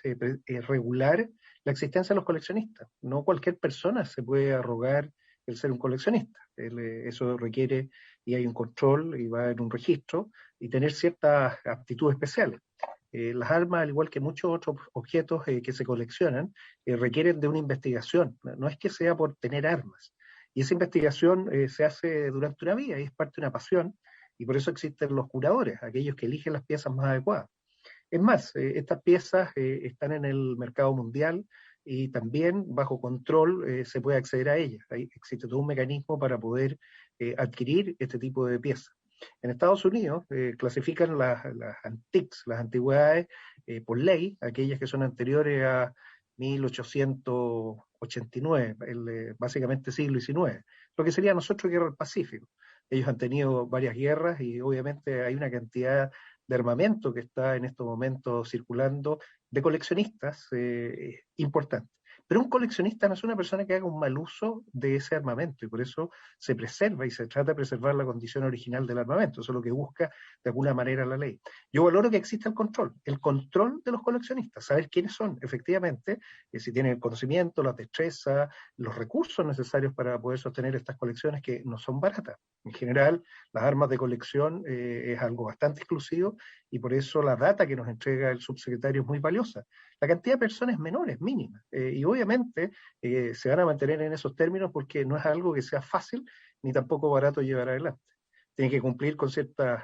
regular la existencia de los coleccionistas. No cualquier persona se puede arrogar el ser un coleccionista. Eso requiere, y hay un control, y va en un registro, y tener ciertas aptitudes especiales. Las armas, al igual que muchos otros objetos que se coleccionan, requieren de una investigación. No es que sea por tener armas. Y esa investigación se hace durante una vida, y es parte de una pasión, y por eso existen los curadores, aquellos que eligen las piezas más adecuadas. Es más, estas piezas están en el mercado mundial y también bajo control se puede acceder a ellas. Existe todo un mecanismo para poder adquirir este tipo de piezas. En Estados Unidos clasifican las antiques, las antigüedades, por ley, aquellas que son anteriores a 1889, básicamente siglo XIX, lo que sería nosotros guerra del Pacífico. Ellos han tenido varias guerras y obviamente hay una cantidad de armamento que está en estos momentos circulando de coleccionistas importante. Pero un coleccionista no es una persona que haga un mal uso de ese armamento y por eso se preserva y se trata de preservar la condición original del armamento. Eso es lo que busca de alguna manera la ley. Yo valoro que exista el control de los coleccionistas, saber quiénes son efectivamente, si tienen el conocimiento, la destreza, los recursos necesarios para poder sostener estas colecciones que no son baratas. En general, las armas de colección es algo bastante exclusivo y por eso la data que nos entrega el subsecretario es muy valiosa. La cantidad de personas es menor, es mínima, y obviamente se van a mantener en esos términos porque no es algo que sea fácil ni tampoco barato llevar adelante. Tienen que cumplir con ciertos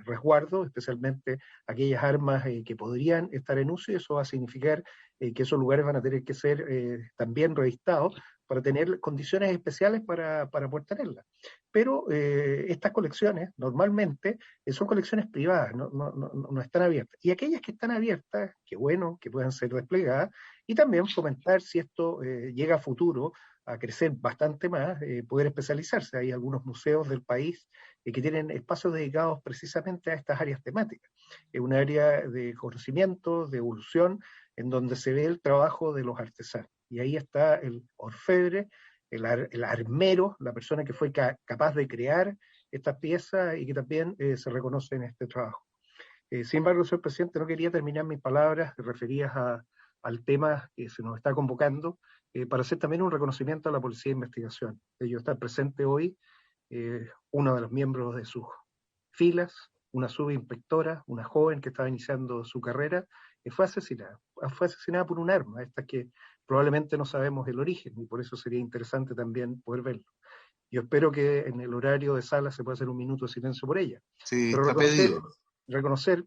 resguardos, especialmente aquellas armas que podrían estar en uso, y eso va a significar que esos lugares van a tener que ser también revistados para tener condiciones especiales para poder tenerlas. Pero estas colecciones normalmente son colecciones privadas, no están abiertas. Y aquellas que están abiertas, qué bueno, que puedan ser desplegadas, y también fomentar si esto llega a futuro a crecer bastante más, poder especializarse. Hay algunos museos del país que tienen espacios dedicados precisamente a estas áreas temáticas. Es un área de conocimiento, de evolución, en donde se ve el trabajo de los artesanos. Y ahí está el orfebre, el armero, la persona que fue capaz de crear estas piezas y que también se reconoce en este trabajo. Sin embargo, señor presidente, no quería terminar mis palabras referidas al tema que se nos está convocando, para hacer también un reconocimiento a la Policía de Investigación. Ellos están presentes hoy, uno de los miembros de sus filas, una subinspectora, una joven que estaba iniciando su carrera, fue asesinada. Fue asesinada por un arma, esta que probablemente no sabemos el origen, y por eso sería interesante también poder verlo. Yo espero que en el horario de sala se pueda hacer un minuto de silencio por ella. Sí, Pero está pedido. reconocer,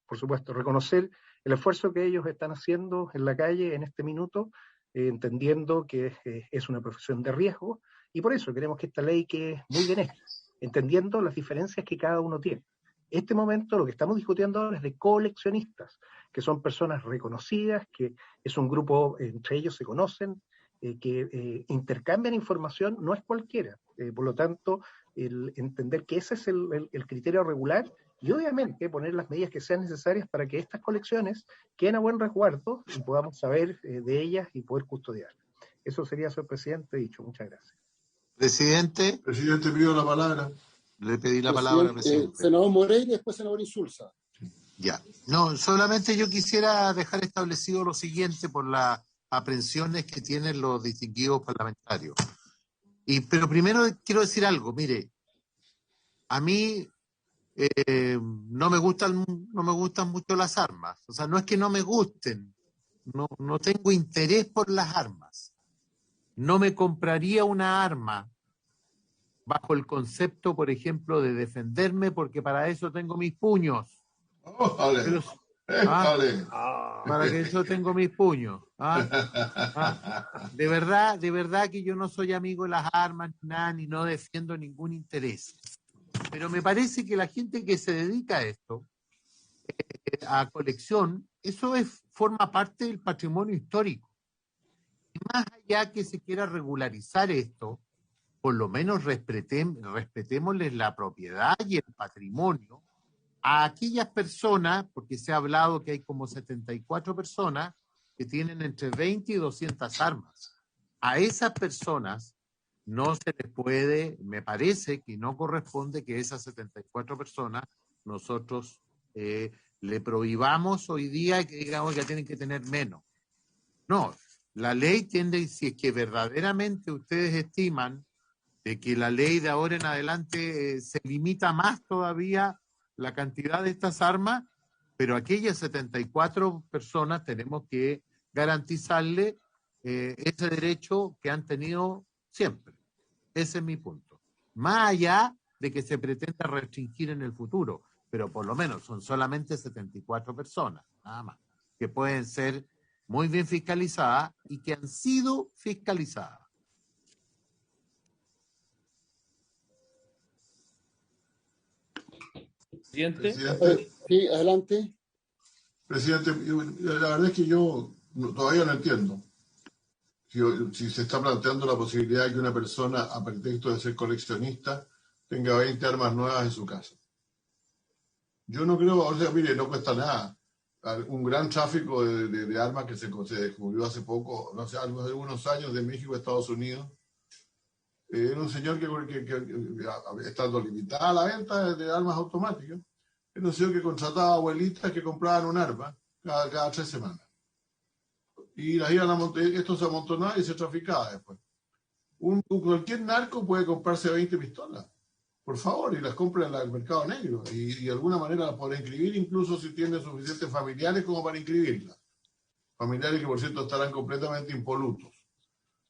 por supuesto, reconocer el esfuerzo que ellos están haciendo en la calle en este minuto, entendiendo que es una profesión de riesgo, y por eso queremos que esta ley quede muy bien hecha, entendiendo las diferencias que cada uno tiene. Este momento lo que estamos discutiendo ahora es de coleccionistas, que son personas reconocidas, que es un grupo, entre ellos se conocen, que intercambian información, no es cualquiera. Por lo tanto, el entender que ese es el criterio regular y obviamente poner las medidas que sean necesarias para que estas colecciones queden a buen resguardo y podamos saber de ellas y poder custodiarlas. Eso sería, señor presidente, dicho. Muchas gracias. Presidente. Presidente, pido la palabra. Le pedí la palabra, presidente. Senador Moreira y después senador Insulza. Ya. No, solamente yo quisiera dejar establecido lo siguiente por las aprensiones que tienen los distinguidos parlamentarios. Pero primero quiero decir algo. Mire, a mí no me gustan mucho las armas. O sea, no es que no me gusten. No tengo interés por las armas. No me compraría una arma bajo el concepto, por ejemplo, de defenderme, porque para eso tengo mis puños. Para que eso tengo mis puños. De verdad que yo no soy amigo de las armas, ni no defiendo ningún interés. Pero me parece que la gente que se dedica a esto, a colección, eso forma parte del patrimonio histórico. Y más allá que se quiera regularizar esto, por lo menos respetémosles la propiedad y el patrimonio a aquellas personas, porque se ha hablado que hay como 74 personas que tienen entre 20 y 200 armas. A esas personas no se les puede, me parece que no corresponde que esas 74 personas nosotros le prohibamos hoy día y que digamos que tienen que tener menos. No, la ley tiende, si es que verdaderamente ustedes estiman de que la ley de ahora en adelante se limita más todavía la cantidad de estas armas, pero aquellas 74 personas tenemos que garantizarle ese derecho que han tenido siempre. Ese es mi punto. Más allá de que se pretenda restringir en el futuro, pero por lo menos son solamente 74 personas, nada más, que pueden ser muy bien fiscalizadas y que han sido fiscalizadas. Presidente. Sí, adelante. Presidente, la verdad es que yo todavía no entiendo si se está planteando la posibilidad de que una persona, a pretexto de ser coleccionista, tenga 20 armas nuevas en su casa. Yo no creo, o sea, mire, no cuesta nada. Un gran tráfico de armas que se descubrió hace poco, no sé, hace algunos años de México a Estados Unidos. Era un señor que estando limitada la venta de armas automáticas, era un señor que contrataba abuelitas que compraban un arma cada 3 semanas. Y las iban esto se amontonaba y se traficaba después. Cualquier narco puede comprarse 20 pistolas, por favor, y las compra en el mercado negro. Y de alguna manera las podrá inscribir, incluso si tiene suficientes familiares como para inscribirlas. Familiares que, por cierto, estarán completamente impolutos.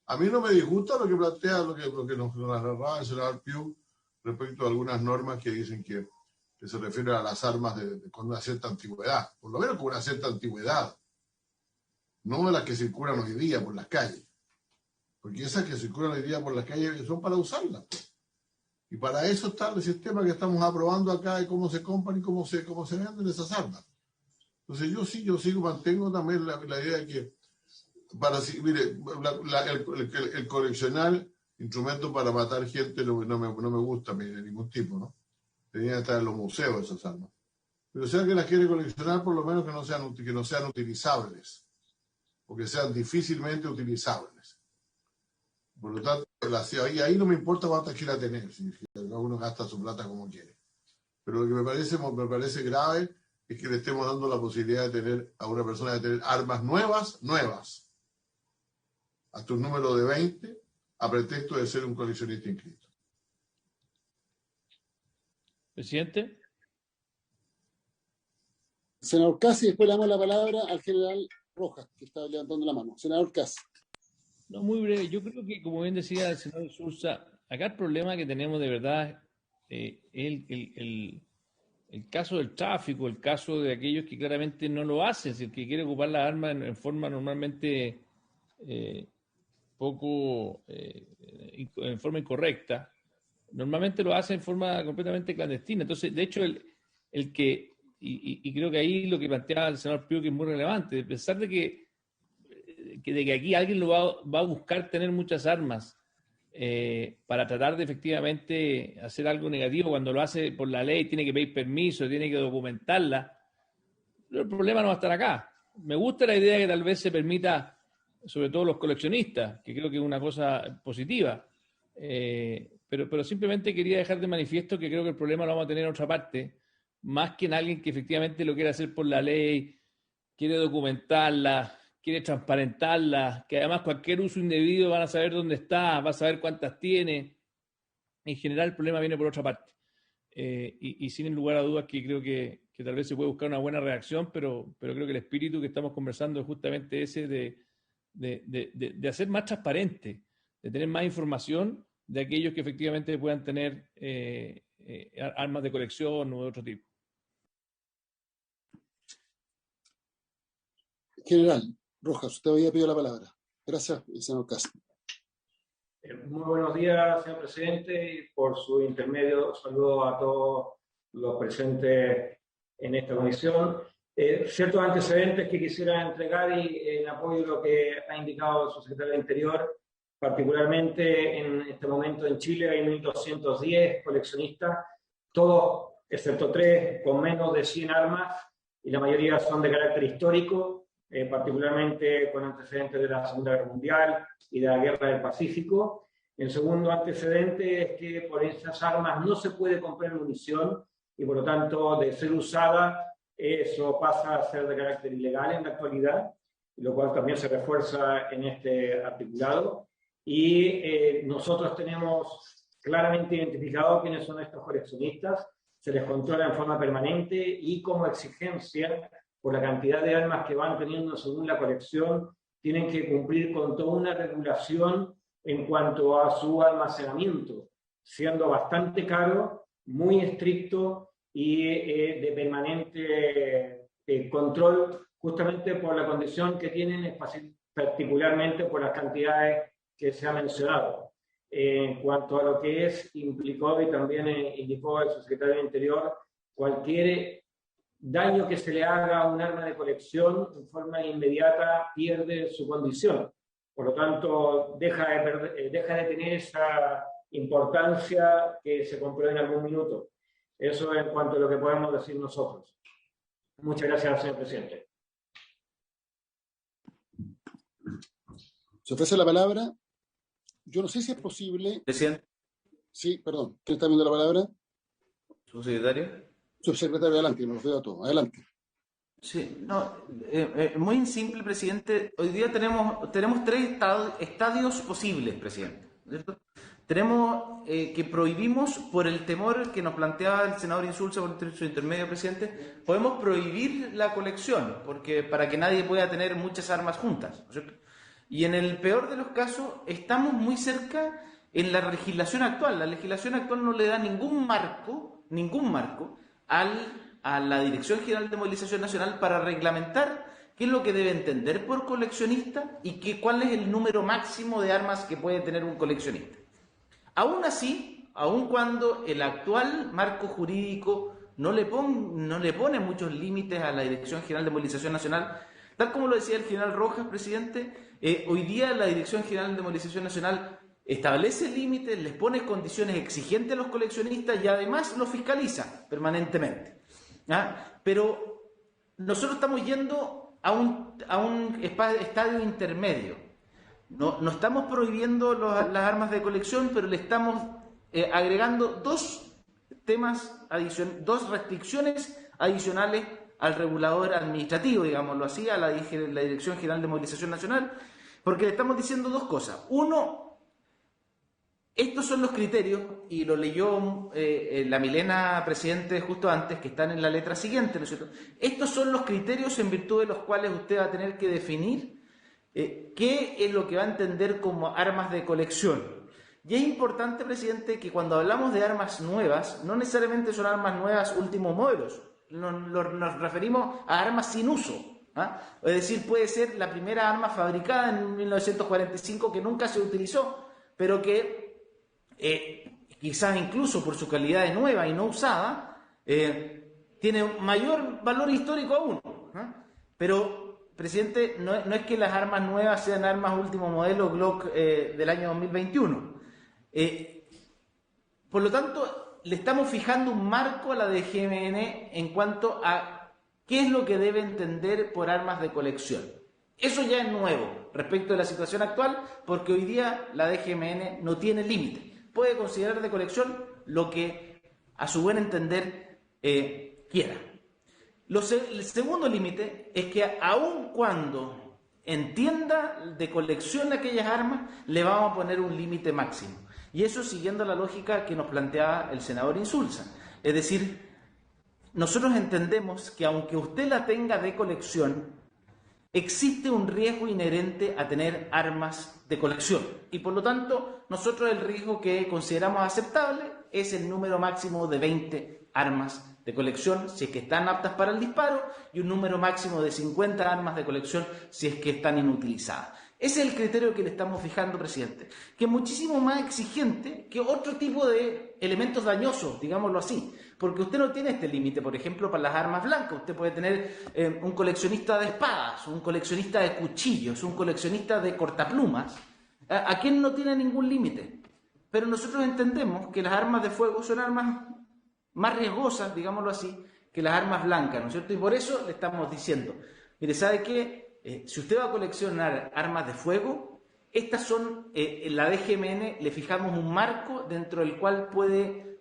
A mí no me disgusta lo que plantea, lo que nos narraba el senador Piu respecto a algunas normas que dicen que se refieren a las armas con una cierta antigüedad, por lo menos con una cierta antigüedad, no de las que circulan hoy día por las calles, porque esas que circulan hoy día por las calles son para usarlas. Y para eso está el sistema que estamos aprobando acá de cómo se compran y cómo se venden esas armas. Entonces yo mantengo también la idea de que mire, el coleccionar instrumentos para matar gente no me gusta a mí de ningún tipo, ¿no? Tenían que estar en los museos esas armas. Pero si alguien las quiere coleccionar, por lo menos que no sean utilizables, o que sean difícilmente utilizables. Por lo tanto, ahí no me importa cuántas quiera tener, si cada uno gasta su plata como quiere. Pero lo que me parece grave es que le estemos dando la posibilidad de tener a una persona de tener armas nuevas, hasta un número de 20, a pretexto de ser un coleccionista inscrito. Presidente. Senador Casi, después le damos la palabra al general Rojas, que está levantando la mano. Senador Casi. No, muy breve. Yo creo que, como bien decía el senador Sursa, acá el problema que tenemos de verdad es el caso del tráfico, el caso de aquellos que claramente no lo hacen, si el que quiere ocupar las armas en forma normalmente en forma incorrecta, normalmente lo hace en forma completamente clandestina. Entonces, de hecho, y creo que ahí lo que planteaba el senador Pío, que es muy relevante, de pensar de que aquí alguien lo va a buscar tener muchas armas para tratar de efectivamente hacer algo negativo, cuando lo hace por la ley tiene que pedir permiso, tiene que documentarla. Pero el problema no va a estar acá. Me gusta la idea que tal vez se permita, sobre todo los coleccionistas, que creo que es una cosa positiva, pero simplemente quería dejar de manifiesto que creo que el problema lo vamos a tener en otra parte, más que en alguien que efectivamente lo quiere hacer por la ley, quiere documentarla, quiere transparentarla, que además cualquier uso indebido van a saber dónde está, va a saber cuántas tiene. En general el problema viene por otra parte. Y sin lugar a dudas que creo que tal vez se puede buscar una buena reacción, pero creo que el espíritu que estamos conversando es justamente ese de hacer más transparente, de tener más información de aquellos que efectivamente puedan tener armas de colección o de otro tipo. General Rojas, usted había pedido la palabra. Gracias, senador Castro. Muy buenos días, señor presidente, y por su intermedio saludo a todos los presentes en esta comisión. Ciertos antecedentes que quisiera entregar y en apoyo de lo que ha indicado su secretario de Interior, particularmente en este momento en Chile hay 1.210 coleccionistas, todos, excepto 3, con menos de 100 armas, y la mayoría son de carácter histórico, particularmente con antecedentes de la Segunda Guerra Mundial y de la Guerra del Pacífico. El segundo antecedente es que por esas armas no se puede comprar munición y por lo tanto de ser usada eso pasa a ser de carácter ilegal en la actualidad, lo cual también se refuerza en este articulado. Y nosotros tenemos claramente identificado quiénes son estos coleccionistas, se les controla en forma permanente y como exigencia por la cantidad de armas que van teniendo según la colección, tienen que cumplir con toda una regulación en cuanto a su almacenamiento, siendo bastante caro, muy estricto y de permanente control, justamente por la condición que tienen, particularmente por las cantidades que se ha mencionado. En cuanto a lo que implicó y también indicó el subsecretario del Interior, cualquier daño que se le haga a un arma de colección en forma inmediata pierde su condición. Por lo tanto, deja de tener esa importancia que se compró en algún minuto. Eso en cuanto a lo que podemos decir nosotros. Muchas gracias, señor presidente. Se ofrece la palabra. Yo no sé si es posible. Presidente. Sí, perdón. ¿Quién está viendo la palabra? Subsecretario. Subsecretario, adelante, nos veo a todos. Adelante. Sí, no, muy simple, presidente. Hoy día tenemos 3 estadios posibles, presidente, ¿cierto? Tenemos que prohibimos por el temor que nos planteaba el senador Insulza por su intermedio, presidente, podemos prohibir la colección porque para que nadie pueda tener muchas armas juntas, ¿cierto? Y en el peor de los casos estamos muy cerca en la legislación actual. La legislación actual no le da ningún marco a la Dirección General de Movilización Nacional para reglamentar qué es lo que debe entender por coleccionista y cuál es el número máximo de armas que puede tener un coleccionista. Aún así, aun cuando el actual marco jurídico no le pone muchos límites a la Dirección General de Movilización Nacional, tal como lo decía el general Rojas, presidente, hoy día la Dirección General de Movilización Nacional establece límites, les pone condiciones exigentes a los coleccionistas y además los fiscaliza permanentemente. ¿Ah? Pero nosotros estamos yendo a un estadio intermedio. No estamos prohibiendo las armas de colección, pero le estamos agregando 2 restricciones adicionales al regulador administrativo, digámoslo así, a la Dirección General de Movilización Nacional, porque le estamos diciendo 2 cosas. Uno, estos son los criterios, y lo leyó la Milena, presidente, justo antes, que están en la letra siguiente, ¿no es cierto? Estos son los criterios en virtud de los cuales usted va a tener que definir qué es lo que va a entender como armas de colección. Y es importante, presidente, que cuando hablamos de armas nuevas, no necesariamente son armas nuevas últimos modelos. Nos referimos a armas sin uso. Es decir, puede ser la primera arma fabricada en 1945 que nunca se utilizó, pero que quizás incluso por su calidad de nueva y no usada, tiene mayor valor histórico aún. Pero, presidente, no es que las armas nuevas sean armas último modelo Glock del año 2021. Por lo tanto, le estamos fijando un marco a la DGMN en cuanto a qué es lo que debe entender por armas de colección. Eso ya es nuevo respecto de la situación actual, porque hoy día la DGMN no tiene límite. Puede considerar de colección lo que a su buen entender quiera. El segundo límite es que aun cuando entienda de colección aquellas armas, le vamos a poner un límite máximo. Y eso siguiendo la lógica que nos planteaba el senador Insulza. Es decir, nosotros entendemos que aunque usted la tenga de colección, existe un riesgo inherente a tener armas de colección. Y por lo tanto, nosotros el riesgo que consideramos aceptable es el número máximo de 20 armas de colección si es que están aptas para el disparo y un número máximo de 50 armas de colección si es que están inutilizadas. Ese es el criterio que le estamos fijando, presidente, que es muchísimo más exigente que otro tipo de elementos dañosos, digámoslo así, porque usted no tiene este límite, por ejemplo, para las armas blancas. Usted puede tener un coleccionista de espadas, un coleccionista de cuchillos, un coleccionista de cortaplumas, a quien no tiene ningún límite. Pero nosotros entendemos que las armas de fuego son armas más riesgosas, digámoslo así, que las armas blancas, ¿no es cierto? Y por eso le estamos diciendo, mire, ¿sabe qué? Si usted va a coleccionar armas de fuego, estas son, en la DGMN le fijamos un marco dentro del cual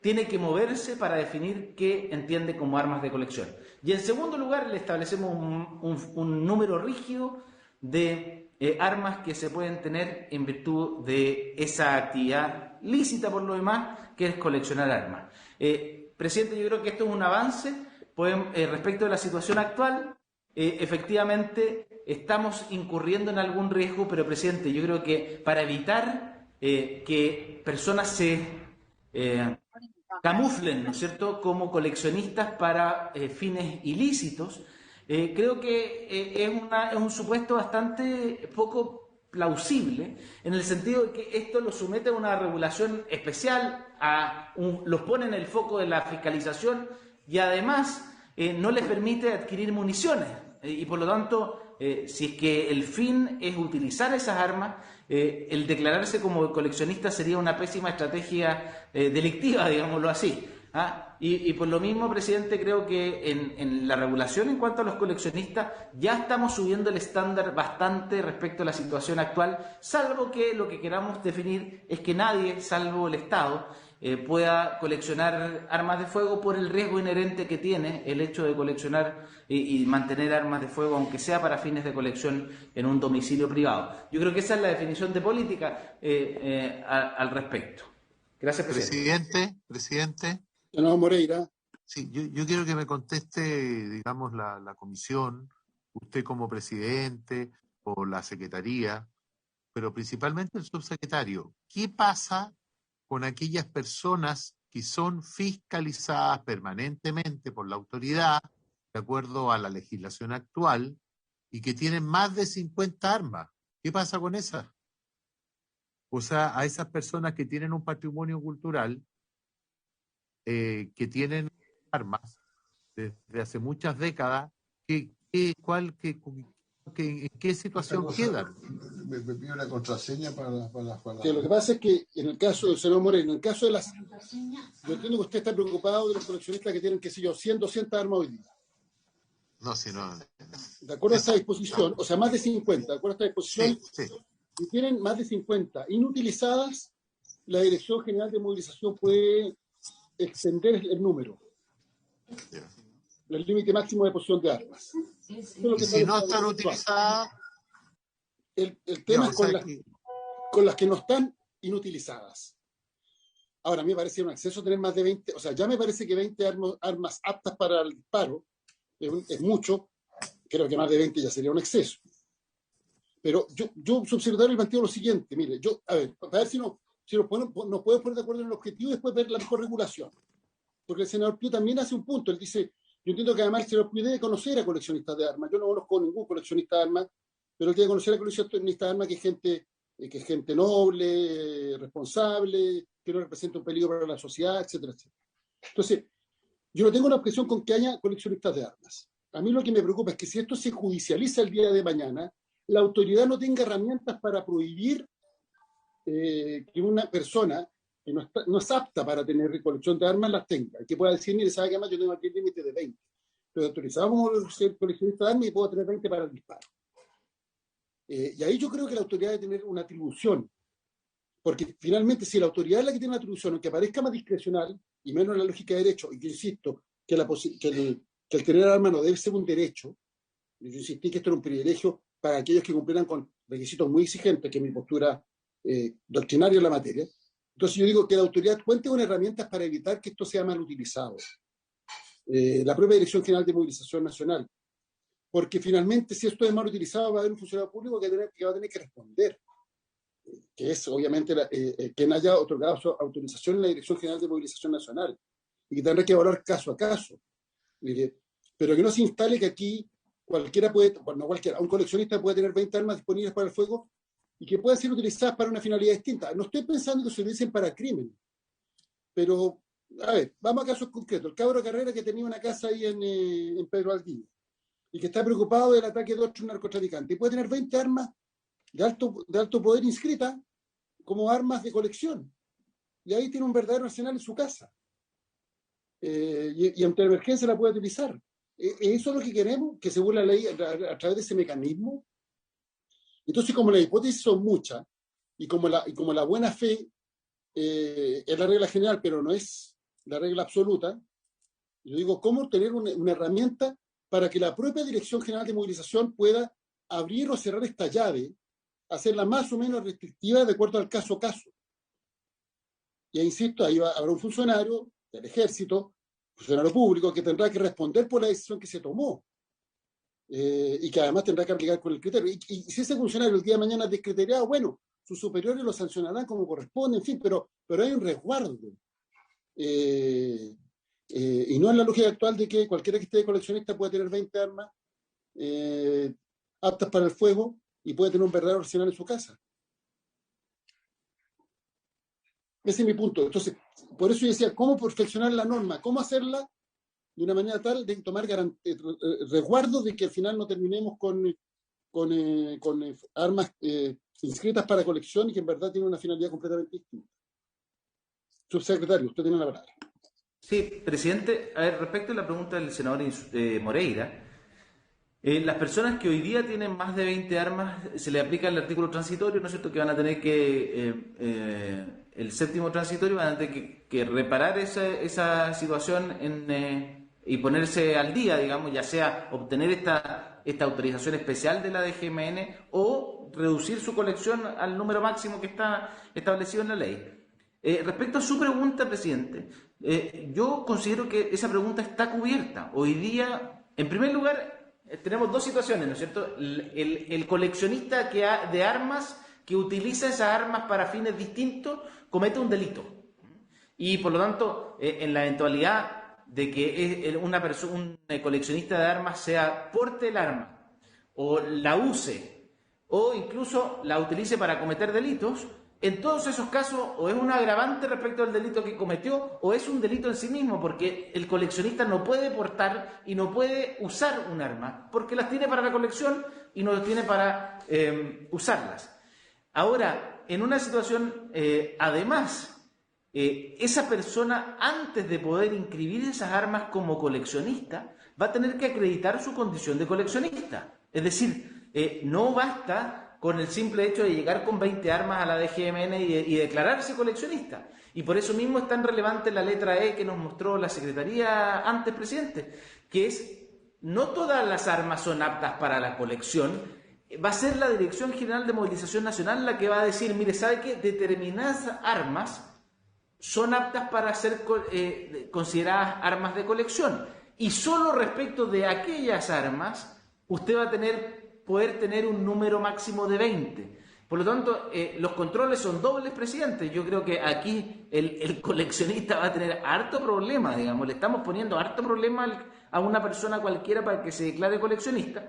tiene que moverse para definir qué entiende como armas de colección. Y en segundo lugar, le establecemos un número rígido de armas que se pueden tener en virtud de esa actividad lícita, por lo demás, que es coleccionar armas. Presidente, yo creo que esto es un avance respecto de la situación actual. Efectivamente, estamos incurriendo en algún riesgo, pero, presidente, yo creo que para evitar que personas se camuflen, ¿no es cierto?, como coleccionistas para fines ilícitos, creo que es un supuesto bastante poco plausible, en el sentido de que esto lo somete a una regulación especial, los pone en el foco de la fiscalización y además no les permite adquirir municiones. Y por lo tanto, si es que el fin es utilizar esas armas, el declararse como coleccionista sería una pésima estrategia delictiva, digámoslo así. Y por lo mismo, presidente, creo que en la regulación en cuanto a los coleccionistas ya estamos subiendo el estándar bastante respecto a la situación actual, salvo que lo que queramos definir es que nadie, salvo el Estado, pueda coleccionar armas de fuego por el riesgo inherente que tiene el hecho de coleccionar y mantener armas de fuego, aunque sea para fines de colección en un domicilio privado. Yo creo que esa es la definición de política al respecto. Gracias, presidente. Presidente. Senador Moreira. Sí, yo quiero que me conteste, digamos, la comisión, usted como presidente o la secretaría, pero principalmente el subsecretario. ¿Qué pasa con aquellas personas que son fiscalizadas permanentemente por la autoridad, de acuerdo a la legislación actual, y que tienen más de 50 armas? ¿Qué pasa con esas? O sea, a esas personas que tienen un patrimonio cultural, que tienen armas desde hace muchas décadas, ¿en qué situación quedan? Me pido una contraseña para que lo que pasa es que en el caso del senador Moreno, en el caso de las... Yo entiendo que usted está preocupado de los coleccionistas que tienen, qué sé yo, 100, 200 armas hoy día. No, si no... De acuerdo a esta disposición, o sea, más de 50, de acuerdo a esta disposición, sí. Si tienen más de 50 inutilizadas, la Dirección General de Movilización puede extender el número, el límite máximo de posesión de armas. Y si no están utilizadas... El tema es con las que no están inutilizadas. Ahora, a mí me parece un exceso tener más de 20, o sea, ya me parece que 20 armas aptas para el disparo es mucho, creo que más de 20 ya sería un exceso. Pero yo subsecretario, planteó lo siguiente, mire, a ver, para ver si nos podemos poner de acuerdo en el objetivo y después ver la mejor regulación. Porque el senador Piu también hace un punto, él dice, yo entiendo que además el senador Piu debe conocer a coleccionistas de armas, yo no conozco ningún coleccionista de armas, pero él debe conocer a coleccionistas de armas que es gente noble, responsable, que no representa un peligro para la sociedad, etcétera, etcétera. Entonces, yo no tengo una objeción con que haya coleccionistas de armas. A mí lo que me preocupa es que si esto se judicializa el día de mañana, la autoridad no tenga herramientas para prohibir que una persona que no es apta para tener colección de armas las tenga. Que pueda decir, mire, sabe que además yo tengo aquí el límite de 20. Pero autorizado como ser coleccionista de armas y puedo tener 20 para el disparo. Y ahí yo creo que la autoridad debe tener una atribución. Porque finalmente, si la autoridad es la que tiene una atribución, aunque parezca más discrecional y menos en la lógica de derecho, y yo insisto que el tener armas no debe ser un derecho, yo insistí que esto era un privilegio para aquellos que cumplieran con requisitos muy exigentes, que es mi postura doctrinaria en la materia. Entonces yo digo que la autoridad cuente con herramientas para evitar que esto sea mal utilizado. La propia Dirección General de Movilización Nacional. Porque finalmente, si esto es mal utilizado, va a haber un funcionario público que va a tener que responder. Que es obviamente quien haya otorgado su autorización en la Dirección General de Movilización Nacional. Y que tendrá que evaluar caso a caso. Pero que no se instale que aquí un coleccionista puede tener 20 armas disponibles para el fuego y que puedan ser utilizadas para una finalidad distinta. No estoy pensando que se utilicen para crimen, pero, a ver, vamos a casos concretos. El cabro Carrera que tenía una casa ahí en Pedro Valdivia y que está preocupado del ataque de otro narcotraficante y puede tener 20 armas de alto poder inscritas como armas de colección. Y ahí tiene un verdadero arsenal en su casa. Y ante emergencia la puede utilizar. ¿Eso es lo que queremos? ¿Que se vuelva la ley a través de ese mecanismo? Entonces, como las hipótesis son muchas, y como la buena fe es la regla general, pero no es la regla absoluta, yo digo, ¿cómo tener una herramienta para que la propia Dirección General de Movilización pueda abrir o cerrar esta llave, hacerla más o menos restrictiva de acuerdo al caso a caso? Y insisto, ahí habrá un funcionario del ejército, funcionario público, que tendrá que responder por la decisión que se tomó y que además tendrá que aplicar con el criterio. Y si ese funcionario el día de mañana es descriteriado, bueno, sus superiores lo sancionarán como corresponde, en fin, pero hay un resguardo. Y no en la lógica actual de que cualquiera que esté de coleccionista puede tener 20 armas aptas para el fuego y puede tener un verdadero arsenal en su casa. Ese es mi punto. Entonces, por eso yo decía, ¿cómo perfeccionar la norma? ¿Cómo hacerla de una manera tal de tomar resguardos de que al final no terminemos con armas inscritas para colección y que en verdad tienen una finalidad completamente distinta? Subsecretario, usted tiene la palabra. Sí, presidente. A ver, respecto a la pregunta del senador Moreira, las personas que hoy día tienen más de 20 armas, se le aplica el artículo transitorio, ¿no es cierto?, que van a tener que, el séptimo transitorio, van a tener que reparar esa situación y ponerse al día, digamos, ya sea obtener esta autorización especial de la DGMN o reducir su colección al número máximo que está establecido en la ley. Respecto a su pregunta, presidente, yo considero que esa pregunta está cubierta. Hoy día, en primer lugar, tenemos dos situaciones, ¿no es cierto? El coleccionista de armas que utiliza esas armas para fines distintos comete un delito. Y por lo tanto, en la eventualidad de que un coleccionista de armas sea porte el arma, o la use, o incluso la utilice para cometer delitos, en todos esos casos o es un agravante respecto al delito que cometió o es un delito en sí mismo, porque el coleccionista no puede portar y no puede usar un arma, porque las tiene para la colección y no las tiene para usarlas. Ahora, en una situación, además, esa persona, antes de poder inscribir esas armas como coleccionista, va a tener que acreditar su condición de coleccionista. Es decir, no basta con el simple hecho de llegar con 20 armas a la DGMN y declararse coleccionista. Y por eso mismo es tan relevante la letra E que nos mostró la Secretaría antes, presidente, que es, no todas las armas son aptas para la colección. Va a ser la Dirección General de Movilización Nacional la que va a decir, mire, ¿sabe qué? Determinadas armas son aptas para ser consideradas armas de colección. Y solo respecto de aquellas armas, usted va a poder tener un número máximo de 20. Por lo tanto, los controles son dobles, presidente. Yo creo que aquí el coleccionista va a tener harto problema, digamos. Le estamos poniendo harto problema a una persona cualquiera para que se declare coleccionista.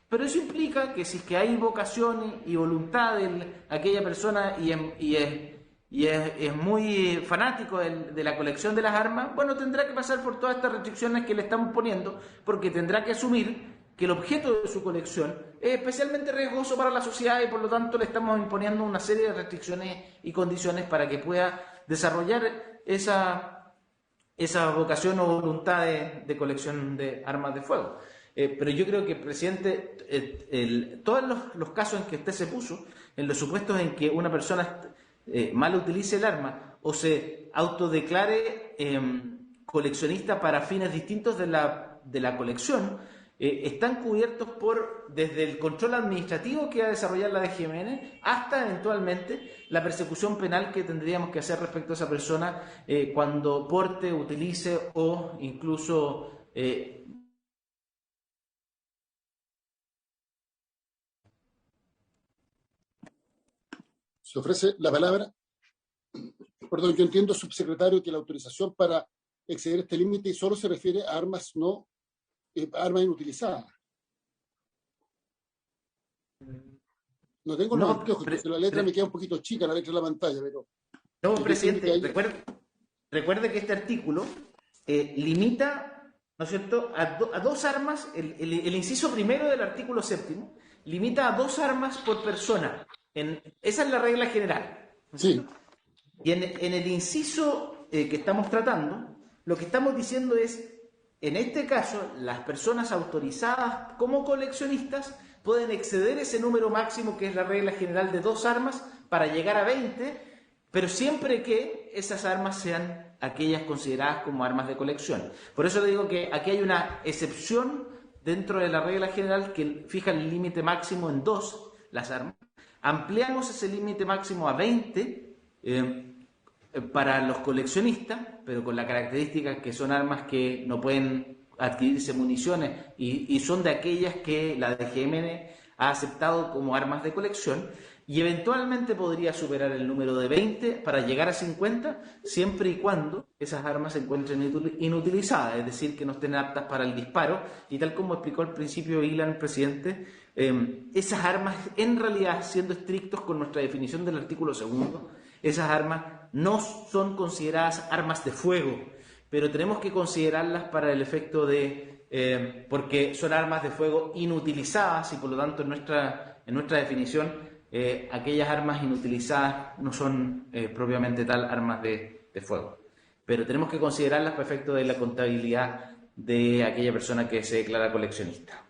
Pero eso implica que si es que hay vocación y voluntad de aquella persona y es muy fanático de la colección de las armas, bueno, tendrá que pasar por todas estas restricciones que le estamos poniendo, porque tendrá que asumir que el objeto de su colección es especialmente riesgoso para la sociedad y por lo tanto le estamos imponiendo una serie de restricciones y condiciones para que pueda desarrollar esa vocación o voluntad de colección de armas de fuego. Pero yo creo que, presidente, todos los casos en que usted se puso, en los supuestos en que una persona mal utilice el arma o se autodeclare coleccionista para fines distintos de la colección, están cubiertos desde el control administrativo que va a desarrollar la DGMN hasta eventualmente la persecución penal que tendríamos que hacer respecto a esa persona cuando porte, utilice o incluso se ofrece la palabra. Perdón, yo entiendo, subsecretario, que la autorización para exceder este límite solo se refiere a armas armas inutilizadas. No tengo los anteojos, porque la letra me queda un poquito chica, la letra de la pantalla, pero... No, presidente, recuerde que este artículo limita, ¿no es cierto?, a dos armas, el inciso primero del artículo 7º, limita a 2 armas por persona. Esa es la regla general. Sí. Y en el inciso que estamos tratando, lo que estamos diciendo es, en este caso, las personas autorizadas como coleccionistas pueden exceder ese número máximo, que es la regla general de 2 armas, para llegar a 20, pero siempre que esas armas sean aquellas consideradas como armas de colección. Por eso le digo que aquí hay una excepción dentro de la regla general que fija el límite máximo en 2 las armas. Ampliamos ese límite máximo a 20 para los coleccionistas, pero con la característica que son armas que no pueden adquirirse municiones y son de aquellas que la DGMN ha aceptado como armas de colección, y eventualmente podría superar el número de 20 para llegar a 50, siempre y cuando esas armas se encuentren inutilizadas, es decir, que no estén aptas para el disparo, y tal como explicó al principio Ilan, presidente, esas armas, en realidad, siendo estrictos con nuestra definición del artículo 2º, esas armas no son consideradas armas de fuego, pero tenemos que considerarlas para el efecto porque son armas de fuego inutilizadas y por lo tanto en nuestra definición aquellas armas inutilizadas no son propiamente tal armas de fuego. Pero tenemos que considerarlas para efecto de la contabilidad de aquella persona que se declara coleccionista.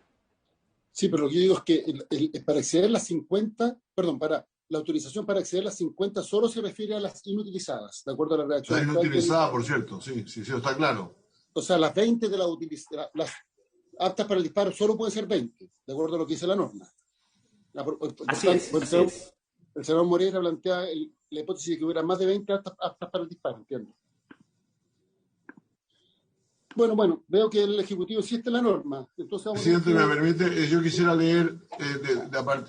Sí, pero lo que yo digo es que para exceder las 50, para la autorización para acceder a las 50 solo se refiere a las inutilizadas, de acuerdo a la redacción. Las inutilizadas, por cierto, sí, está claro. O sea, las 20 de las aptas para el disparo solo pueden ser 20, de acuerdo a lo que dice la norma. Así es. El senador Moreira plantea la hipótesis de que hubiera más de 20 aptas para el disparo, entiendo. Bueno, veo que el Ejecutivo existe la norma. Entonces Presidente, me permite, yo quisiera leer,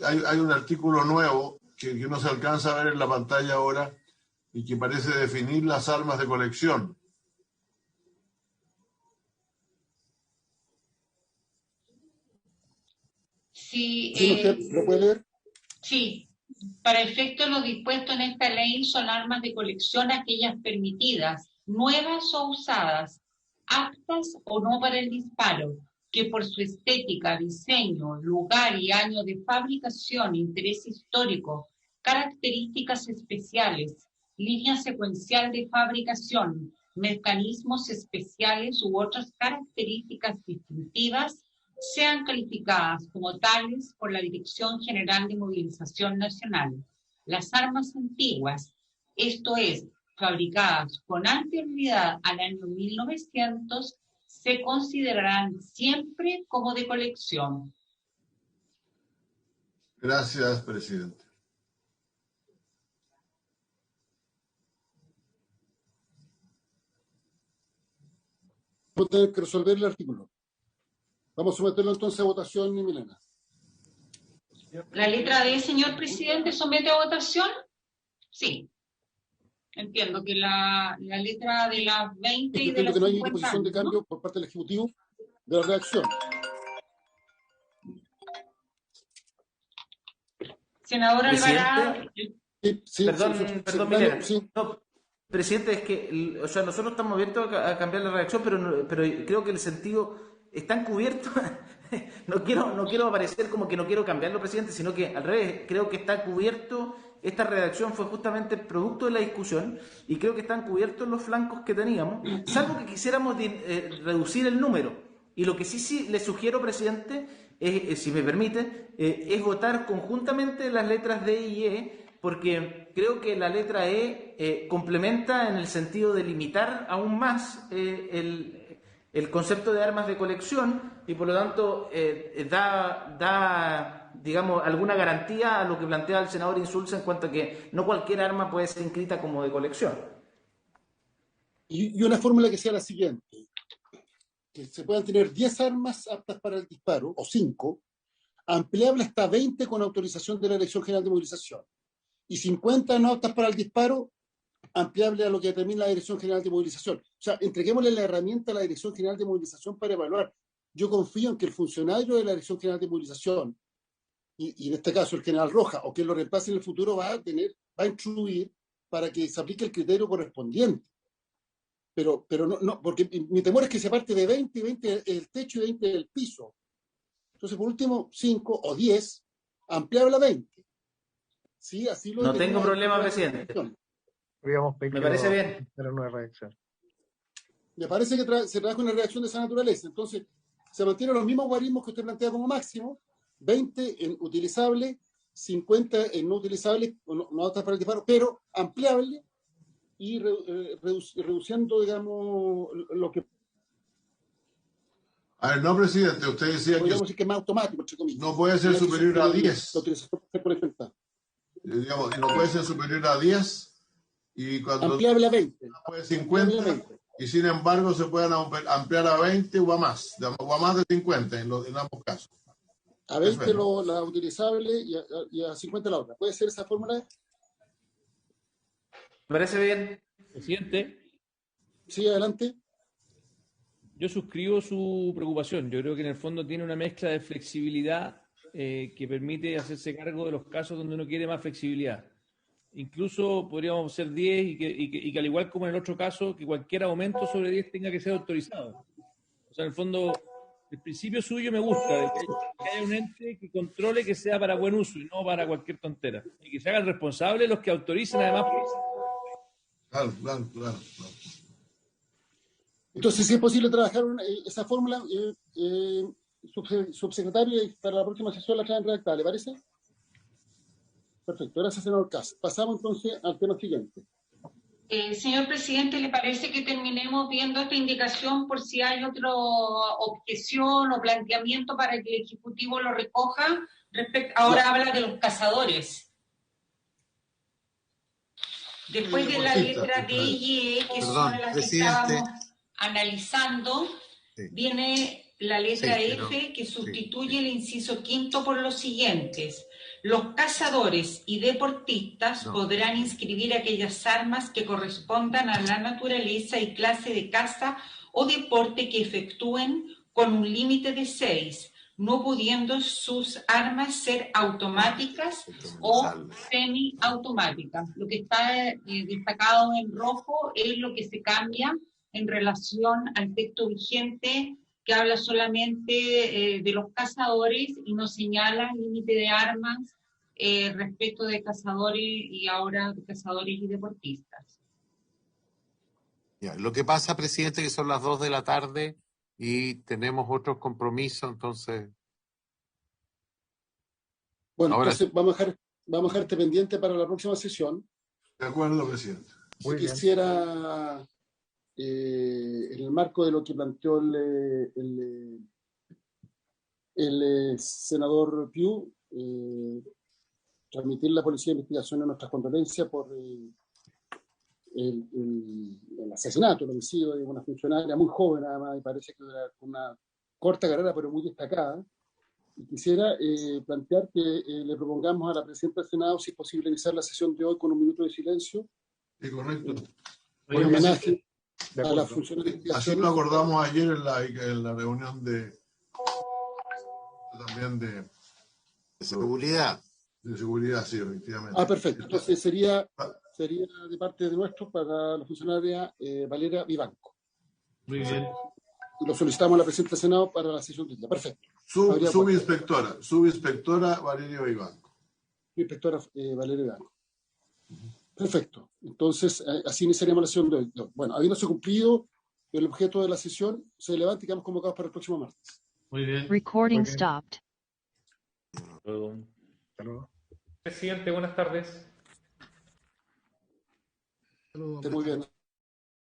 hay un artículo nuevo que no se alcanza a ver en la pantalla ahora y que parece definir las armas de colección. Sí, ¿usted lo puede leer? Sí. Para efecto de lo dispuesto en esta ley, son armas de colección aquellas permitidas, nuevas o usadas, aptas o no para el disparo, que por su estética, diseño, lugar y año de fabricación, interés histórico, características especiales, línea secuencial de fabricación, mecanismos especiales u otras características distintivas, sean calificadas como tales por la Dirección General de Movilización Nacional. Las armas antiguas, esto es, fabricadas con anterioridad al año 1900, se considerarán siempre como de colección. Gracias, presidente. vamos a tener que resolver el artículo. Vamos a someterlo entonces a votación, Milena. La letra D, señor presidente, somete a votación. Sí. Entiendo que la letra de las 20 y de Entiendo las que no hay 50 disposición de años, ¿no? cambio por parte del Ejecutivo de la redacción. Senador Alvarado. Perdón, Milena. Sí. No, presidente, es que o sea, nosotros estamos abiertos a cambiar la redacción, pero creo que el sentido está encubierto. No quiero parecer como que no quiero cambiarlo, presidente, sino que al revés, creo que está cubierto. Esta redacción fue justamente producto de la discusión y creo que están cubiertos los flancos que teníamos, salvo que quisiéramos reducir el número. Y lo que sí le sugiero, presidente, si me permite, es votar conjuntamente las letras D y E, porque creo que la letra E complementa en el sentido de limitar aún más el concepto de armas de colección y por lo tanto da digamos, alguna garantía a lo que plantea el senador Insulza en cuanto a que no cualquier arma puede ser inscrita como de colección. Y una fórmula que sea la siguiente: que se puedan tener 10 armas aptas para el disparo, o 5, ampliable hasta 20 con autorización de la Dirección General de Movilización, y 50 no aptas para el disparo, ampliable a lo que determina la Dirección General de Movilización. O sea, entreguémosle la herramienta a la Dirección General de Movilización para evaluar. Yo confío en que el funcionario de la Dirección General de Movilización, y en este caso el general Roja, o que lo reemplace en el futuro, va a instruir para que se aplique el criterio correspondiente. Pero no, porque mi temor es que se parte de 20 y 20 el techo y 20 el piso. Entonces, por último, 5 o 10, ampliable a 20. Sí, así lo no tengo problema, presidente. Me parece bien. Pero no es redacción. Me parece que se trabaja una redacción de esa naturaleza. Entonces, se mantienen los mismos guarismos que usted plantea como máximo: 20 en utilizable, 50 en no utilizable, no aptas para el disparo, pero ampliable y reduciendo, digamos, lo que... A ver, no, presidente, usted decía podríamos decir que es más automático, entre comillas. No puede ser superior a 10. La utilización por ejemplo. Digamos, no puede ser superior a 10 y cuando... ampliable a 20. Puede 50 y sin embargo se pueden ampliar a 20 o a más de 50 en ambos casos. A 20 la utilizable y a 50 la otra. ¿Puede ser esa fórmula? Me parece bien. Presidente. Sí, adelante. Yo suscribo su preocupación. Yo creo que en el fondo tiene una mezcla de flexibilidad que permite hacerse cargo de los casos donde uno quiere más flexibilidad. Incluso podríamos ser 10 y que al igual como en el otro caso, que cualquier aumento sobre 10 tenga que ser autorizado. O sea, en el fondo, el principio suyo me gusta, de que haya un ente que controle que sea para buen uso y no para cualquier tontera. Y que se hagan responsables los que autoricen además. Claro. Entonces, si es posible trabajar esa fórmula, subsecretario, para la próxima sesión la traen redactada, ¿le parece? Perfecto, gracias, senador Cas. Pasamos entonces al tema siguiente. Señor presidente, ¿le parece que terminemos viendo esta indicación por si hay otra objeción o planteamiento para que el Ejecutivo lo recoja? Ahora habla de los cazadores. Después de la letra D y E, que son las que estábamos analizando, viene la letra F, que sustituye el inciso quinto por los siguientes. Los cazadores y deportistas podrán inscribir aquellas armas que correspondan a la naturaleza y clase de caza o deporte que efectúen con un límite de 6, no pudiendo sus armas ser automáticas o semiautomáticas. Lo que está destacado en rojo es lo que se cambia en relación al texto vigente, que habla solamente de los cazadores y no señala límite de armas respecto de cazadores y ahora de cazadores y deportistas. Ya, lo que pasa, presidente, que son las 2 de la tarde y tenemos otros compromisos, entonces... Bueno, ahora entonces vamos a dejar este pendiente para la próxima sesión. De acuerdo, presidente. Si quisiera... en el marco de lo que planteó el senador Piu, transmitir la Policía de Investigación a nuestras condolencias por el asesinato, el homicidio de una funcionaria muy joven, además, y parece que era una corta carrera, pero muy destacada. Y quisiera plantear que le propongamos a la presidenta del Senado, si es posible, iniciar la sesión de hoy con un minuto de silencio. Sí, correcto. En homenaje a la funcionaria de Así lo acordamos ayer en la reunión también de seguridad. De seguridad, sí, efectivamente. Ah, perfecto. Entonces sería de parte de nuestro para la funcionaria Valeria Vivanco. Muy bien. Y lo solicitamos a la presidenta del Senado para la sesión de día. Perfecto. Subinspectora Valeria Vivanco. Subinspectora Valeria Vivanco. Perfecto. Entonces, así iniciaríamos la sesión de hoy. Bueno, habiéndose cumplido el objeto de la sesión, se levanta y quedamos convocados para el próximo martes. Muy bien. Recording stopped. Hasta luego. Presidente, buenas tardes. Muy bien.